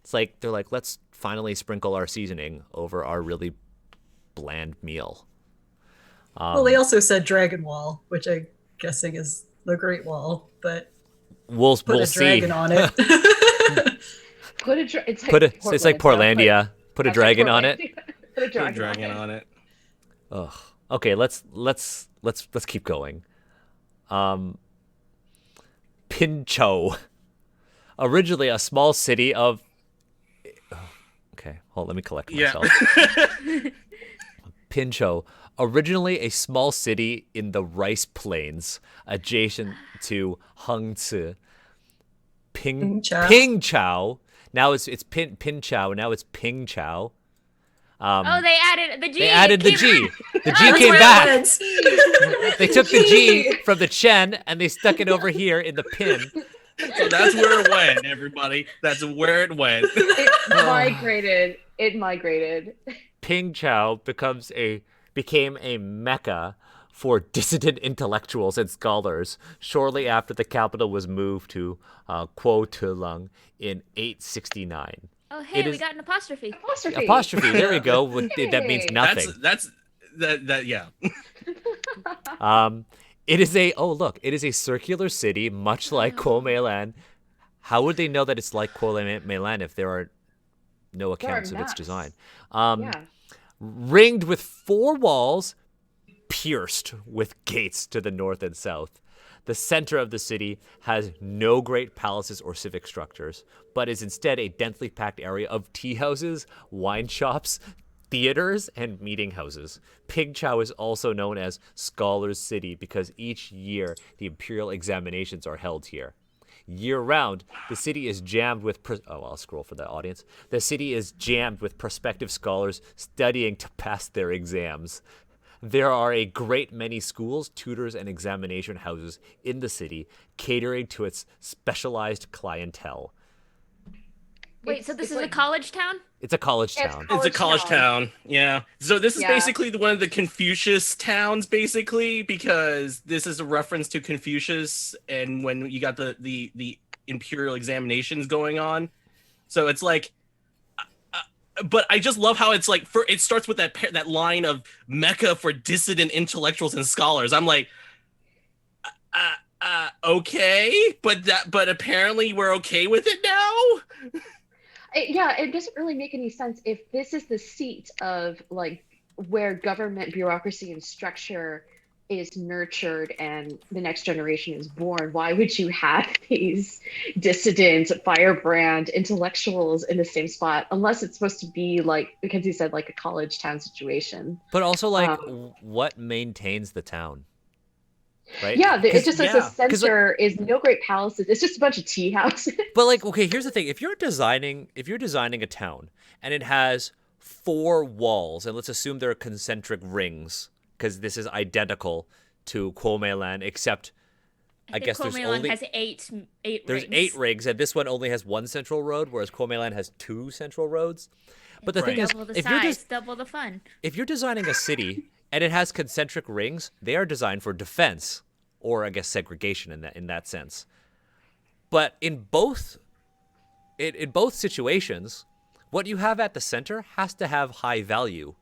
It's like they're like, let's finally sprinkle our seasoning over our really bland meal. Well, they also said Dragon Wall, which I'm guessing is the Great Wall, but We'll put a see. dragon on it. It's like Portlandia. Put a dragon on it. Put a Put a dragon, dragon on it. Ugh. Okay, let's keep going. Pinchou, originally a small city of. Okay, hold. Let me collect Yeah. myself. Pinchou, originally a small city in the rice plains adjacent to Hengzi. Pingchao. Pingchou. Now it's Pinchou. Now it's Pingchou. Oh, they added the G. They added the G. The G That's came where it back. went. They took the G from the Chen and they stuck it over here in the pin. So that's where it went, everybody. That's where it went. It migrated. It migrated. Pingchao became a mecca for dissident intellectuals and scholars shortly after the capital was moved to Shou Lung in 869. Oh, hey, we got an apostrophe. Apostrophe. There we go. That means Hey. nothing. Yeah. It is a circular city, much like Kuo Meilan. How would they know that it's like Kuo Meilan if there are no accounts of its maps. design? Yeah. Ringed with 4 walls, pierced with gates to the north and south. The center of the city has no great palaces or civic structures, but is instead a densely packed area of tea houses, wine shops, theaters, and meeting houses. Pingchao is also known as Scholars' City because each year the imperial examinations are held here. Year-round, the city is jammed with... I'll scroll for the audience. The city is jammed with prospective scholars studying to pass their exams. There are a great many schools, tutors, and examination houses in the city, catering to its specialized clientele. Wait, so this It's is a like- college town? It's a college Yeah, it's town. It's a college town. Yeah. So this is Yeah. basically one of the Confucius towns, basically, because this is a reference to Confucius and when you got the imperial examinations going on. So it's like, but I just love how it's like, it starts with that line of Mecca for dissident intellectuals and scholars. I'm like, okay, but apparently we're okay with it now. It doesn't really make any sense if this is the seat of like where government bureaucracy and structure is nurtured and the next generation is born. Why would you have these dissident, firebrand intellectuals in the same spot unless it's supposed to be like Makenzie said, like a college town situation? But also, like, what maintains the town? Right? Yeah, it just says the 'cause, like- center is no great palaces. It's just a bunch of tea houses. But like, okay, here's the thing: if you're designing a town and it has 4 walls, and let's assume they're concentric rings, because this is identical to Kuo Meilan, except I guess there's only has eight there's rings. 8 rings, and this one only has 1 central road, whereas Kuo Meilan has 2 central roads. But the thing is, Double the if you're size, double the fun. if you're designing a city and it has concentric rings, they are designed for defense, or I guess segregation in that sense. But in both situations, what you have at the center has to have high value,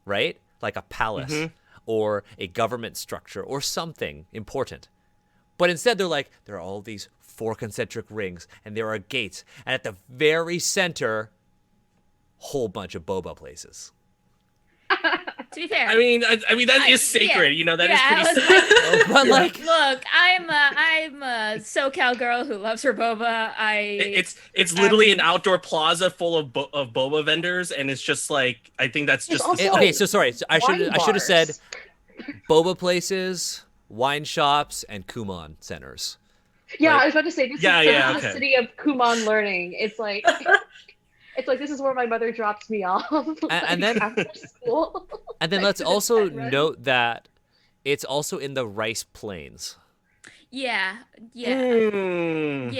right? Like a palace or a government structure or something important. But instead they're like, there are all these 4 concentric rings and there are gates, and at the very center, whole bunch of boba places. To be fair, I mean that is sacred. You know, that is I pretty was sacred. like, But like, look, I'm a SoCal girl who loves her boba. It's literally an outdoor plaza full of boba vendors, and it's just like, I think that's just also- okay, so sorry. So I should have Wine said bars. boba places, wine shops, and Kumon centers. Yeah, Like- I was about to say this Yeah, is yeah, the okay. city of Kumon learning. It's like this is where my mother drops me off And then- after school. And then Next let's to the also pet run. note that it's also in the rice plains. yeah. Hmm.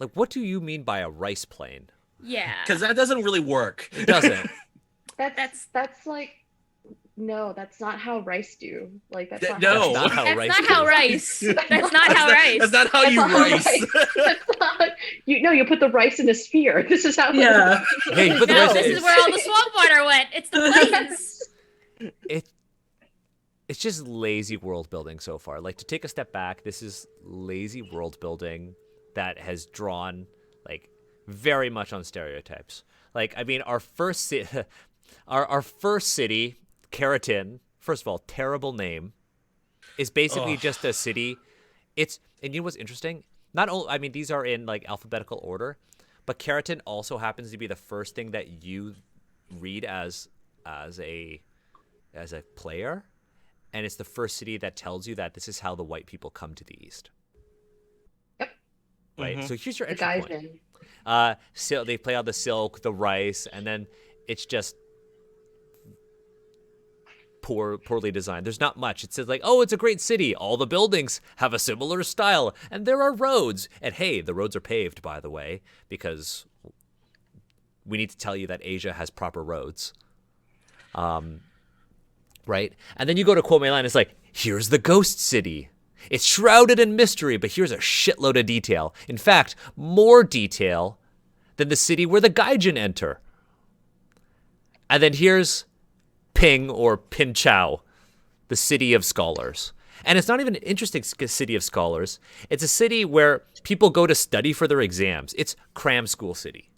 Like, what do you mean by a rice plain? Because that doesn't really work. It doesn't. That's like, no, that's not how rice do. Like that's not No. That's not how That's rice not how is. rice. That's not how rice. That's not how That's you not how rice. That's not, you put the rice in a sphere. This is how. Yeah. Yeah, you put the No, rice this in- is where all the swamp water went. It's the plains. It's just lazy world building so far. Like, to take a step back, this is lazy world building that has drawn like very much on stereotypes. Like, I mean, our first city, Kara-Tur, first of all, terrible name, is basically Ugh. just a city. And you know what's interesting? Not only, I mean, these are in like alphabetical order, but Kara-Tur also happens to be the first thing that you read as a player, and it's the first city that tells you that this is how the white people come to the east. Yep. Right. Mhm. So here's your The entry guys point. in. So they play out the silk, the rice, and then it's just poorly designed. There's not much. It says like, oh, it's a great city. All the buildings have a similar style, and there are roads. And hey, the roads are paved, by the way, because we need to tell you that Asia has proper roads. Right? And then you go to Kwome-Land, it's like, here's the ghost city. It's shrouded in mystery, but here's a shitload of detail. In fact, more detail than the city where the Gaijin enter. And then here's Ping or Pinchao, the city of scholars. And it's not even an interesting city of scholars. It's a city where people go to study for their exams. It's cram school city.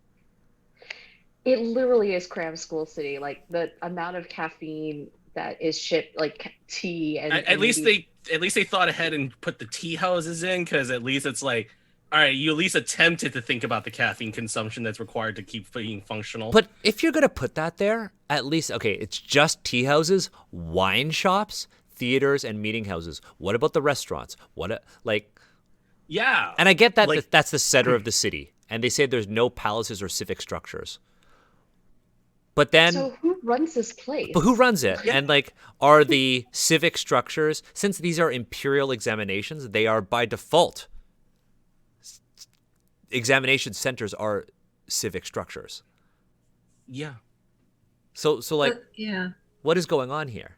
It literally is cram school city. Like the amount of caffeine that is shipped, like tea and at least they thought ahead and put the tea houses in, because at least it's like, all right, you at least attempted to think about the caffeine consumption that's required to keep being functional. But if you're going to put that there, at least, okay, it's just tea houses, wine shops, theaters, and meeting houses. What about the restaurants? Yeah. And I get that that's the center of the city, and they say there's no palaces or civic structures. But then... So who runs this place? But who runs it? Yeah. And are the civic structures, since these are imperial examinations, they are by default. Examination centers are civic structures. Yeah. So yeah. What is going on here?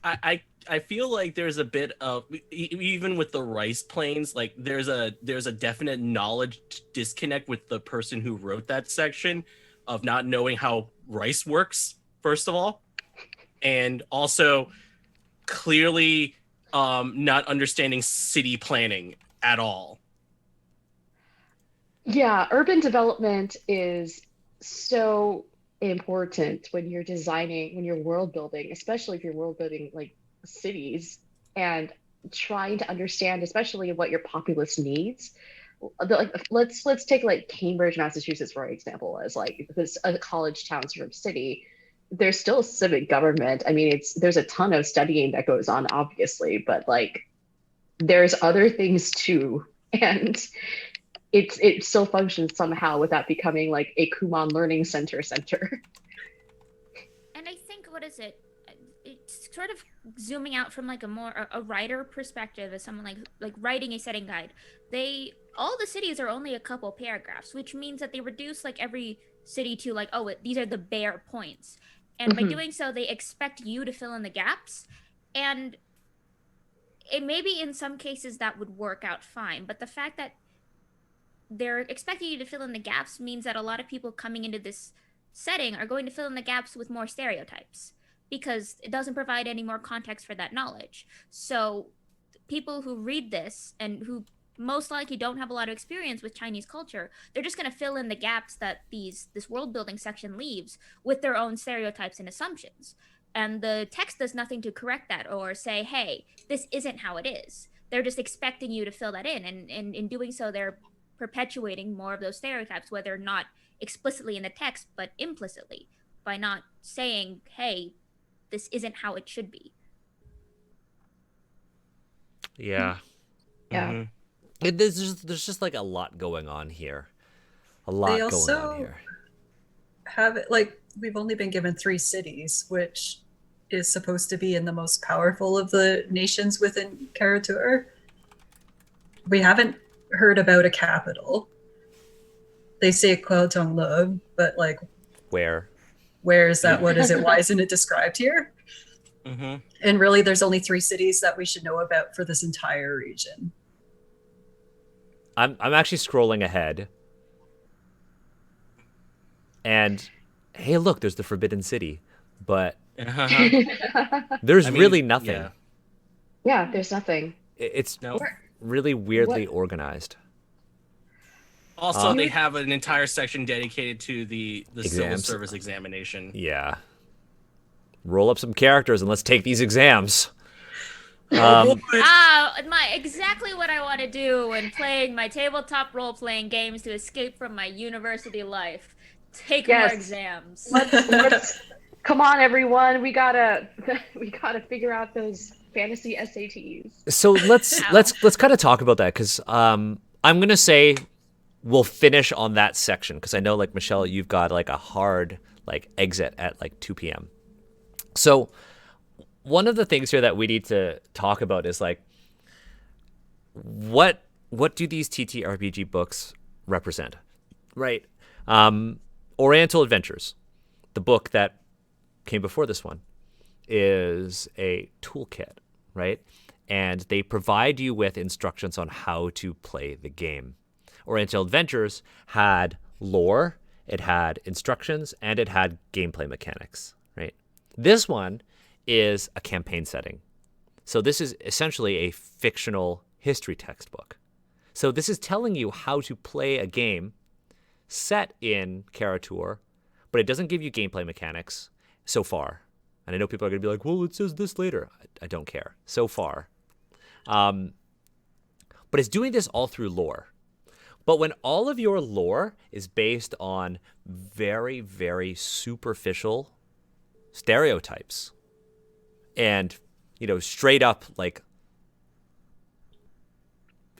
I feel like there's a bit of, even with the rice plains, like there's a definite knowledge disconnect with the person who wrote that section, of not knowing how rice works, first of all, and also clearly not understanding city planning at all. Yeah, urban development is so important when you're designing, when you're world building, especially if you're world building like cities, and trying to understand, especially what your populace needs. Let's take like Cambridge, Massachusetts, for example, as like this a college town sort of city. There's still civic government. I mean, there's a ton of studying that goes on, obviously, but like there's other things too, and it still functions somehow without becoming like a Kumon Learning Center. And I think, what is it? It's sort of zooming out from like a writer perspective, as someone like writing a setting guide. All the cities are only a couple paragraphs, which means that they reduce like every city to like, oh, these are the bare points. And by doing so, they expect you to fill in the gaps. And it maybe in some cases that would work out fine. But the fact that they're expecting you to fill in the gaps means that a lot of people coming into this setting are going to fill in the gaps with more stereotypes, because it doesn't provide any more context for that knowledge. So people who read this and who most likely don't have a lot of experience with Chinese culture, they're just going to fill in the gaps that this world building section leaves with their own stereotypes and assumptions. And the text does nothing to correct that or say, hey, this isn't how it is. They're just expecting you to fill that in. And in doing so, they're perpetuating more of those stereotypes, whether not explicitly in the text, but implicitly, by not saying, hey, this isn't how it should be. Yeah. Yeah. Mm-hmm. There's just like a lot going on here. They also have it like, we've only been given 3 cities, which is supposed to be in the most powerful of the nations within Kara-Tur. We haven't heard about a capital. They say Kwao-Tong-Lo, but like, where is that? What is it? Why isn't it described here? Mm-hmm. And really, there's only 3 cities that we should know about for this entire region. I'm actually scrolling ahead, and hey, look, there's the Forbidden City, but there's really nothing. Yeah, there's nothing. It's really weirdly organized. Also, they have an entire section dedicated to the civil service examination. Yeah. Roll up some characters and let's take these exams. Exactly what I want to do when playing my tabletop role-playing games to escape from my university life. Take more exams. Let's come on, everyone. We gotta figure out those fantasy SATs. So let's kind of talk about that, because I'm gonna say we'll finish on that section, because I know, like, Michelle, you've got like a hard like exit at like 2 p.m. So one of the things here that we need to talk about is like, what do these TTRPG books represent, right? Oriental Adventures, the book that came before this one, is a toolkit, right? And they provide you with instructions on how to play the game. Oriental Adventures had lore, it had instructions, and it had gameplay mechanics, right? This one is a campaign setting. So this is essentially a fictional history textbook. So this is telling you how to play a game set in Kara-Tur, but it doesn't give you gameplay mechanics so far. And I know people are going to be like, well, it says this later. I don't care. So far. But it's doing this all through lore. But when all of your lore is based on very, very superficial stereotypes and, straight up like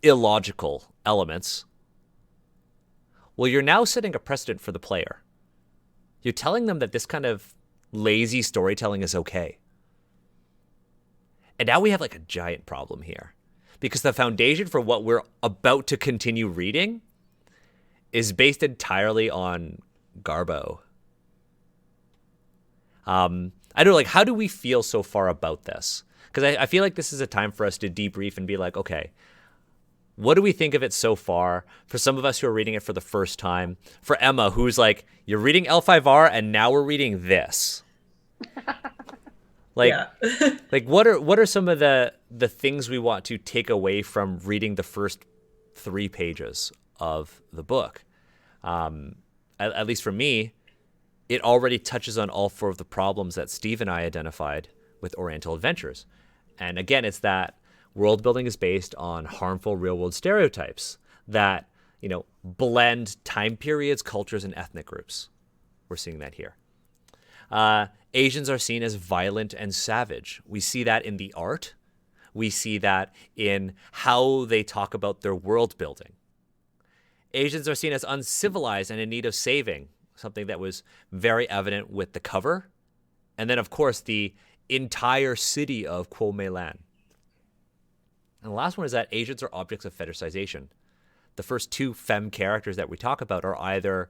illogical elements, well, you're now setting a precedent for the player. You're telling them that this kind of lazy storytelling is okay. And now we have like a giant problem here, because the foundation for what we're about to continue reading is based entirely on Garbo. I don't know, like, how do we feel so far about this? Because I feel like this is a time for us to debrief and be like, okay, what do we think of it so far? For some of us who are reading it for the first time, for Emma, who's like, you're reading L5R and now we're reading this. Like, like what are some of the things we want to take away from reading the first 3 pages of the book? At least for me, it already touches on all 4 of the problems that Steve and I identified with Oriental Adventures. And again, it's that world building is based on harmful real world stereotypes that, blend time periods, cultures, and ethnic groups. We're seeing that here. Asians are seen as violent and savage. We see that in the art. We see that in how they talk about their world building. Asians are seen as uncivilized and in need of saving, something that was very evident with the cover. And then, of course, the entire city of Kuo Meilan. And the last one is that Asians are objects of fetishization. The first 2 femme characters that we talk about are either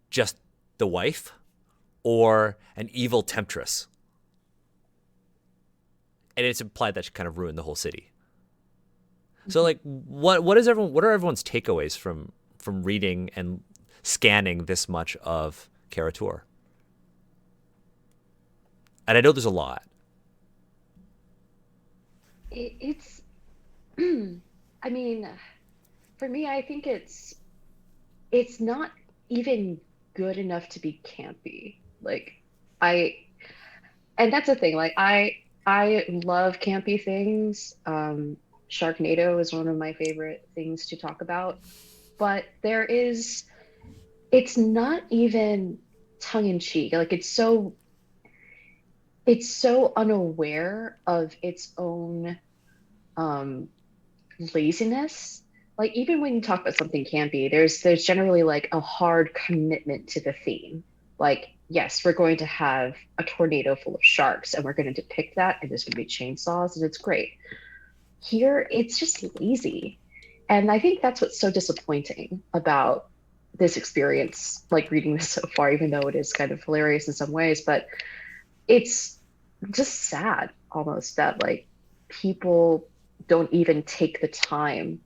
just the wife or an evil temptress. And it's implied that she kind of ruined the whole city. So like what are everyone's takeaways from reading and scanning this much of Kara-Tur? And I know there's a lot. It's I mean, for me, I think it's not even good enough to be campy. And that's the thing, like I love campy things. Sharknado is one of my favorite things to talk about, but it's not even tongue-in-cheek. Like it's so unaware of its own laziness. Like even when you talk about something campy, there's generally like a hard commitment to the theme. Like, yes, we're going to have a tornado full of sharks and we're going to depict that, and there's going to be chainsaws, and it's great. Here, it's just lazy. And I think that's what's so disappointing about this experience, like reading this so far, even though it is kind of hilarious in some ways, but it's just sad almost that like people don't even take the time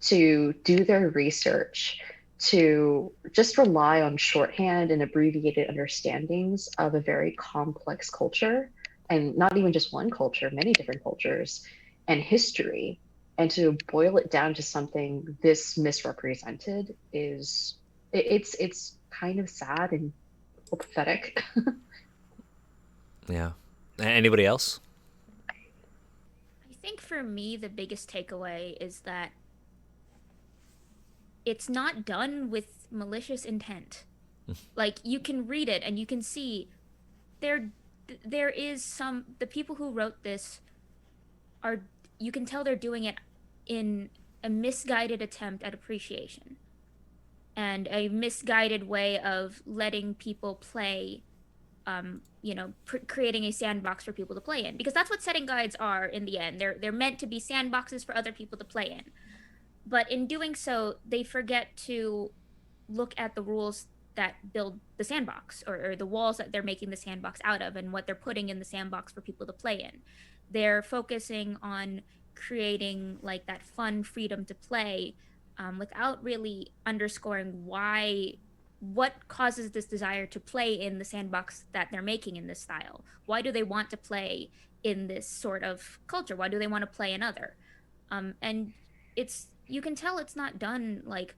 to do their research, to just rely on shorthand and abbreviated understandings of a very complex culture, and not even just one culture, many different cultures and history, and to boil it down to something this misrepresented it's kind of sad and pathetic. Yeah. Anybody else? I think for me, the biggest takeaway is that it's not done with malicious intent. Like, you can read it and you can see there is the people who wrote this you can tell they're doing it in a misguided attempt at appreciation and a misguided way of letting people play creating a sandbox for people to play in, because that's what setting guides are in the end. They're meant to be sandboxes for other people to play in. But in doing so, they forget to look at the rules that build the sandbox, or the walls that they're making the sandbox out of, and what they're putting in the sandbox for people to play in. They're focusing on creating like that fun freedom to play, without really underscoring what causes this desire to play in the sandbox that they're making in this style. Why do they want to play in this sort of culture? Why do they want to play another? And you can tell it's not done like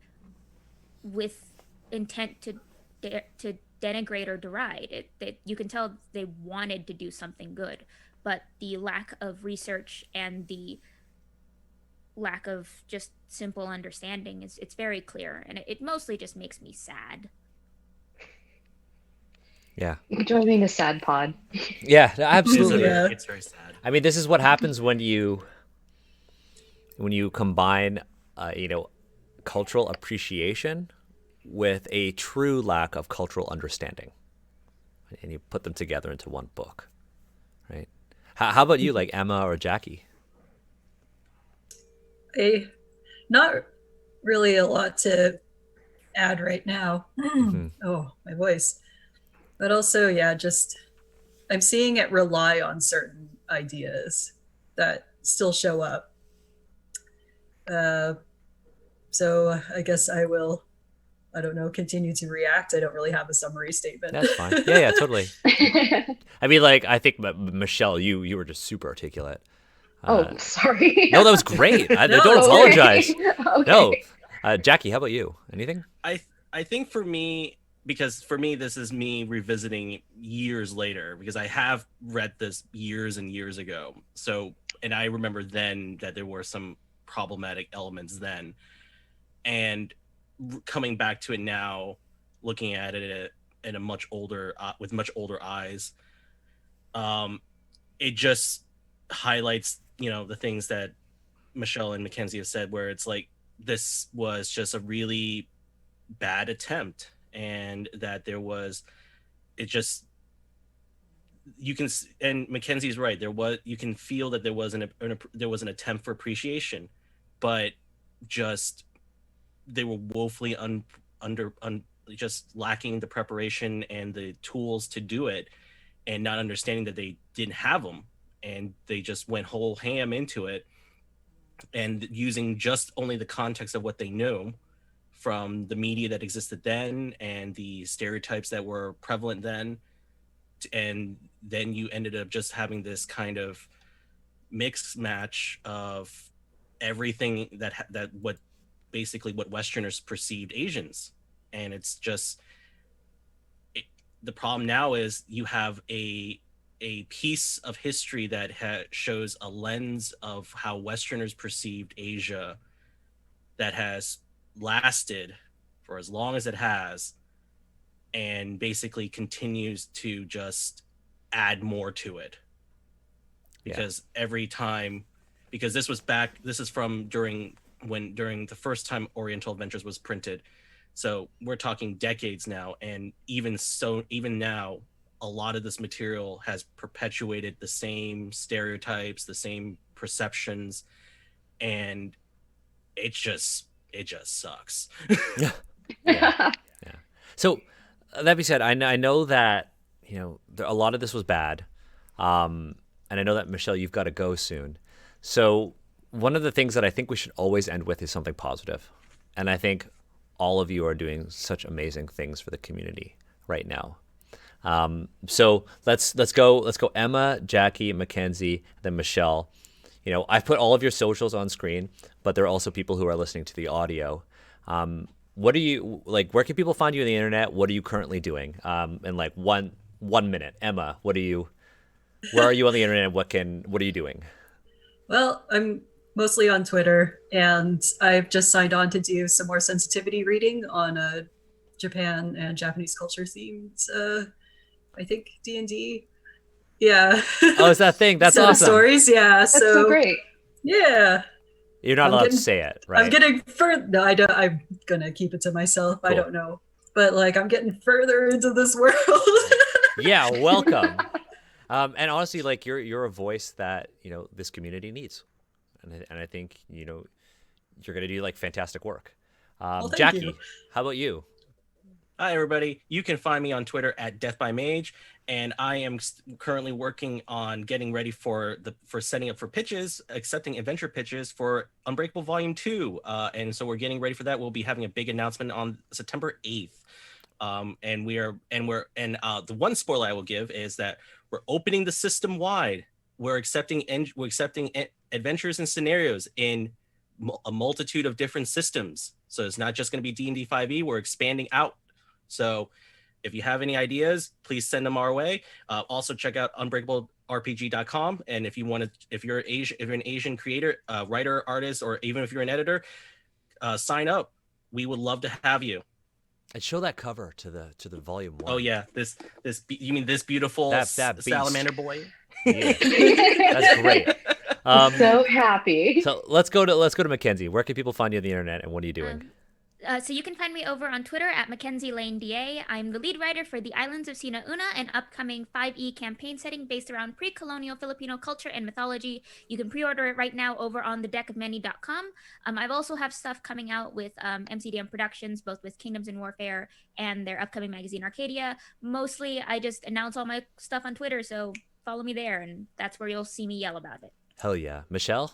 with intent to denigrate or deride. You can tell they wanted to do something good, but the lack of research and the lack of just simple understanding it's very clear, and it mostly just makes me sad. Yeah. You can join me in a sad pod. Yeah, absolutely. Yeah. It's very sad. I mean, this is what happens when you combine, cultural appreciation with a true lack of cultural understanding, and you put them together into one book, right? How about you, like Emma or Jacky? Not really a lot to add right now. Oh, my voice. But also, yeah, just I'm seeing it rely on certain ideas that still show up. So I guess I will, I don't know, continue to react. I don't really have a summary statement. That's fine. Yeah, totally. I mean, like, I think Michelle, you were just super articulate. Oh, sorry. No, that was great. Don't Okay. apologize. Okay. No, Jacky, how about you? Anything? I think for me, because for me this is me revisiting years later, because I have read this years and years ago. So, and I remember then that there were some problematic elements then, and coming back to it now, looking at it in a much older with much older eyes, it just highlights the things that Michelle and Makenzie have said, where it's like this was just a really bad attempt, and that there was it just you can, and Mackenzie's right, you can feel that there was an attempt for appreciation, but just they were woefully just lacking the preparation and the tools to do it, and not understanding that they didn't have them, and they just went whole ham into it, and using just only the context of what they knew from the media that existed then and the stereotypes that were prevalent then. And then you ended up just having this kind of mixed match of everything that what Westerners perceived Asians. And it's just the problem now is you have a piece of history that shows a lens of how Westerners perceived Asia that has lasted for as long as it has, and basically continues to just add more to it. Because every time, because this is from during the first time Oriental Adventures was printed. So we're talking decades now, and even now, a lot of this material has perpetuated the same stereotypes, the same perceptions, and it just sucks. Yeah. So that being said, I know that a lot of this was bad, and I know that Michelle, you've got to go soon. So one of the things that I think we should always end with is something positive, and I think all of you are doing such amazing things for the community right now. So let's go Emma, Jacky, Makenzie, then Michelle. I've put all of your socials on screen, but there are also people who are listening to the audio. What do you like? Where can people find you on the internet? What are you currently doing? In like one minute, Emma, where are you on the internet? What are you doing? Well, I'm mostly on Twitter, and I've just signed on to do some more sensitivity reading on Japan and Japanese culture themes. I think D&D. Yeah. Oh, is that thing? That's Set of awesome. Stories, yeah. That's so great. Yeah. You're not allowed to say it, right? I'm getting further. No, I don't. I'm gonna keep it to myself. Cool. I don't know, but like I'm getting further into this world. Yeah, welcome. And honestly, like you're a voice that this community needs, and I think you're gonna do like fantastic work. Well, thank Jacky, you. how about you? Hi, everybody. You can find me on Twitter at DeathByMage, and I am currently working on getting ready for setting up for pitches, accepting adventure pitches for Unbreakable Volume 2. And so we're getting ready for that. We'll be having a big announcement on September 8th. The one spoiler I will give is that we're opening the system wide. We're accepting adventures and scenarios in a multitude of different systems. So it's not just going to be D&D 5e. We're expanding out. So if you have any ideas, please send them our way. Also check out unbreakablerpg.com. And if you're an Asian creator, writer, artist, or even if you're an editor, sign up. We would love to have you. And show that cover to the volume 1. Oh yeah, you mean this beautiful that salamander boy? Yeah. That's great. So happy. So let's go to Makenzie. Where can people find you on the internet, and what are you doing? So you can find me over on Twitter at Makenzie Lane DA. I'm the lead writer for The Islands of Sina Una, an upcoming 5e campaign setting based around pre-colonial Filipino culture and mythology. You can pre-order it right now over on thedeckofmany.com. I've also have stuff coming out with MCDM Productions, both with Kingdoms in Warfare and their upcoming magazine Arcadia. Mostly, I just announce all my stuff on Twitter, so follow me there, and that's where you'll see me yell about it. Hell yeah. Michelle?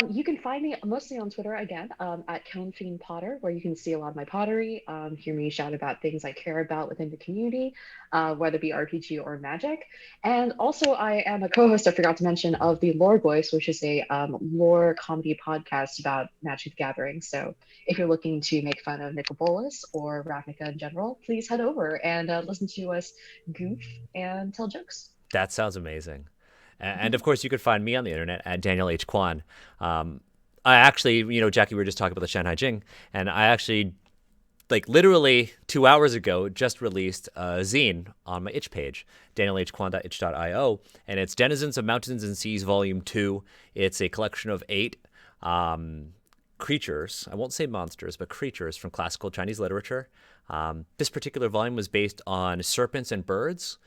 You can find me mostly on Twitter again at Fiend Potter, where you can see a lot of my pottery, hear me shout about things I care about within the community, whether it be RPG or magic. And also, I am a co-host, I forgot to mention, of the Lore Voice, which is a lore comedy podcast about Magic the Gathering. So if you're looking to make fun of Nicol Bolas or Ravnica in general, please head over and listen to us goof and tell jokes. That sounds amazing. And of course, you could find me on the internet at Daniel H. Kwan. I actually, Jacky, we were just talking about the Shanghai Jing, and I actually, like literally 2 hours ago, just released a zine on my itch page, danielhkwan.itch.io, and it's Denizens of Mountains and Seas Volume 2. It's a collection of 8 creatures, I won't say monsters, but creatures from classical Chinese literature. This particular volume was based on serpents and birds.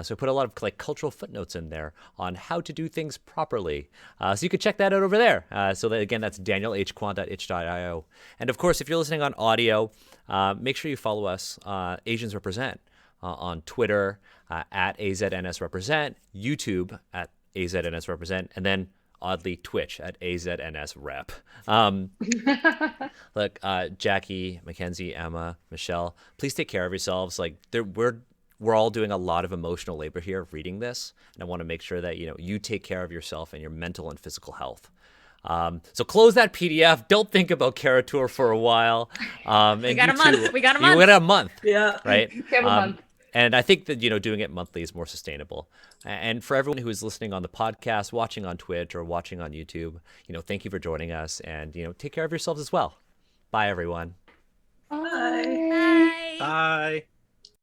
So I put a lot of cultural footnotes in there on how to do things properly. So you can check that out over there. So that, again, that's danielhkwan.itch.io. And of course, if you're listening on audio, make sure you follow us, Asians Represent, on Twitter at AZNS Represent, YouTube at AZNS Represent, and then oddly Twitch at AZNS Rep. Look, Jacky, Makenzie, Emma, Michelle, please take care of yourselves. We're all doing a lot of emotional labor here reading this, and I want to make sure that you take care of yourself and your mental and physical health. So close that PDF. Don't think about Kara-Tur for a while. We got a month. We got a month. We got a month. Yeah. Right. We have a month. And I think that doing it monthly is more sustainable. And for everyone who is listening on the podcast, watching on Twitch, or watching on YouTube, thank you for joining us, and take care of yourselves as well. Bye, everyone. Bye.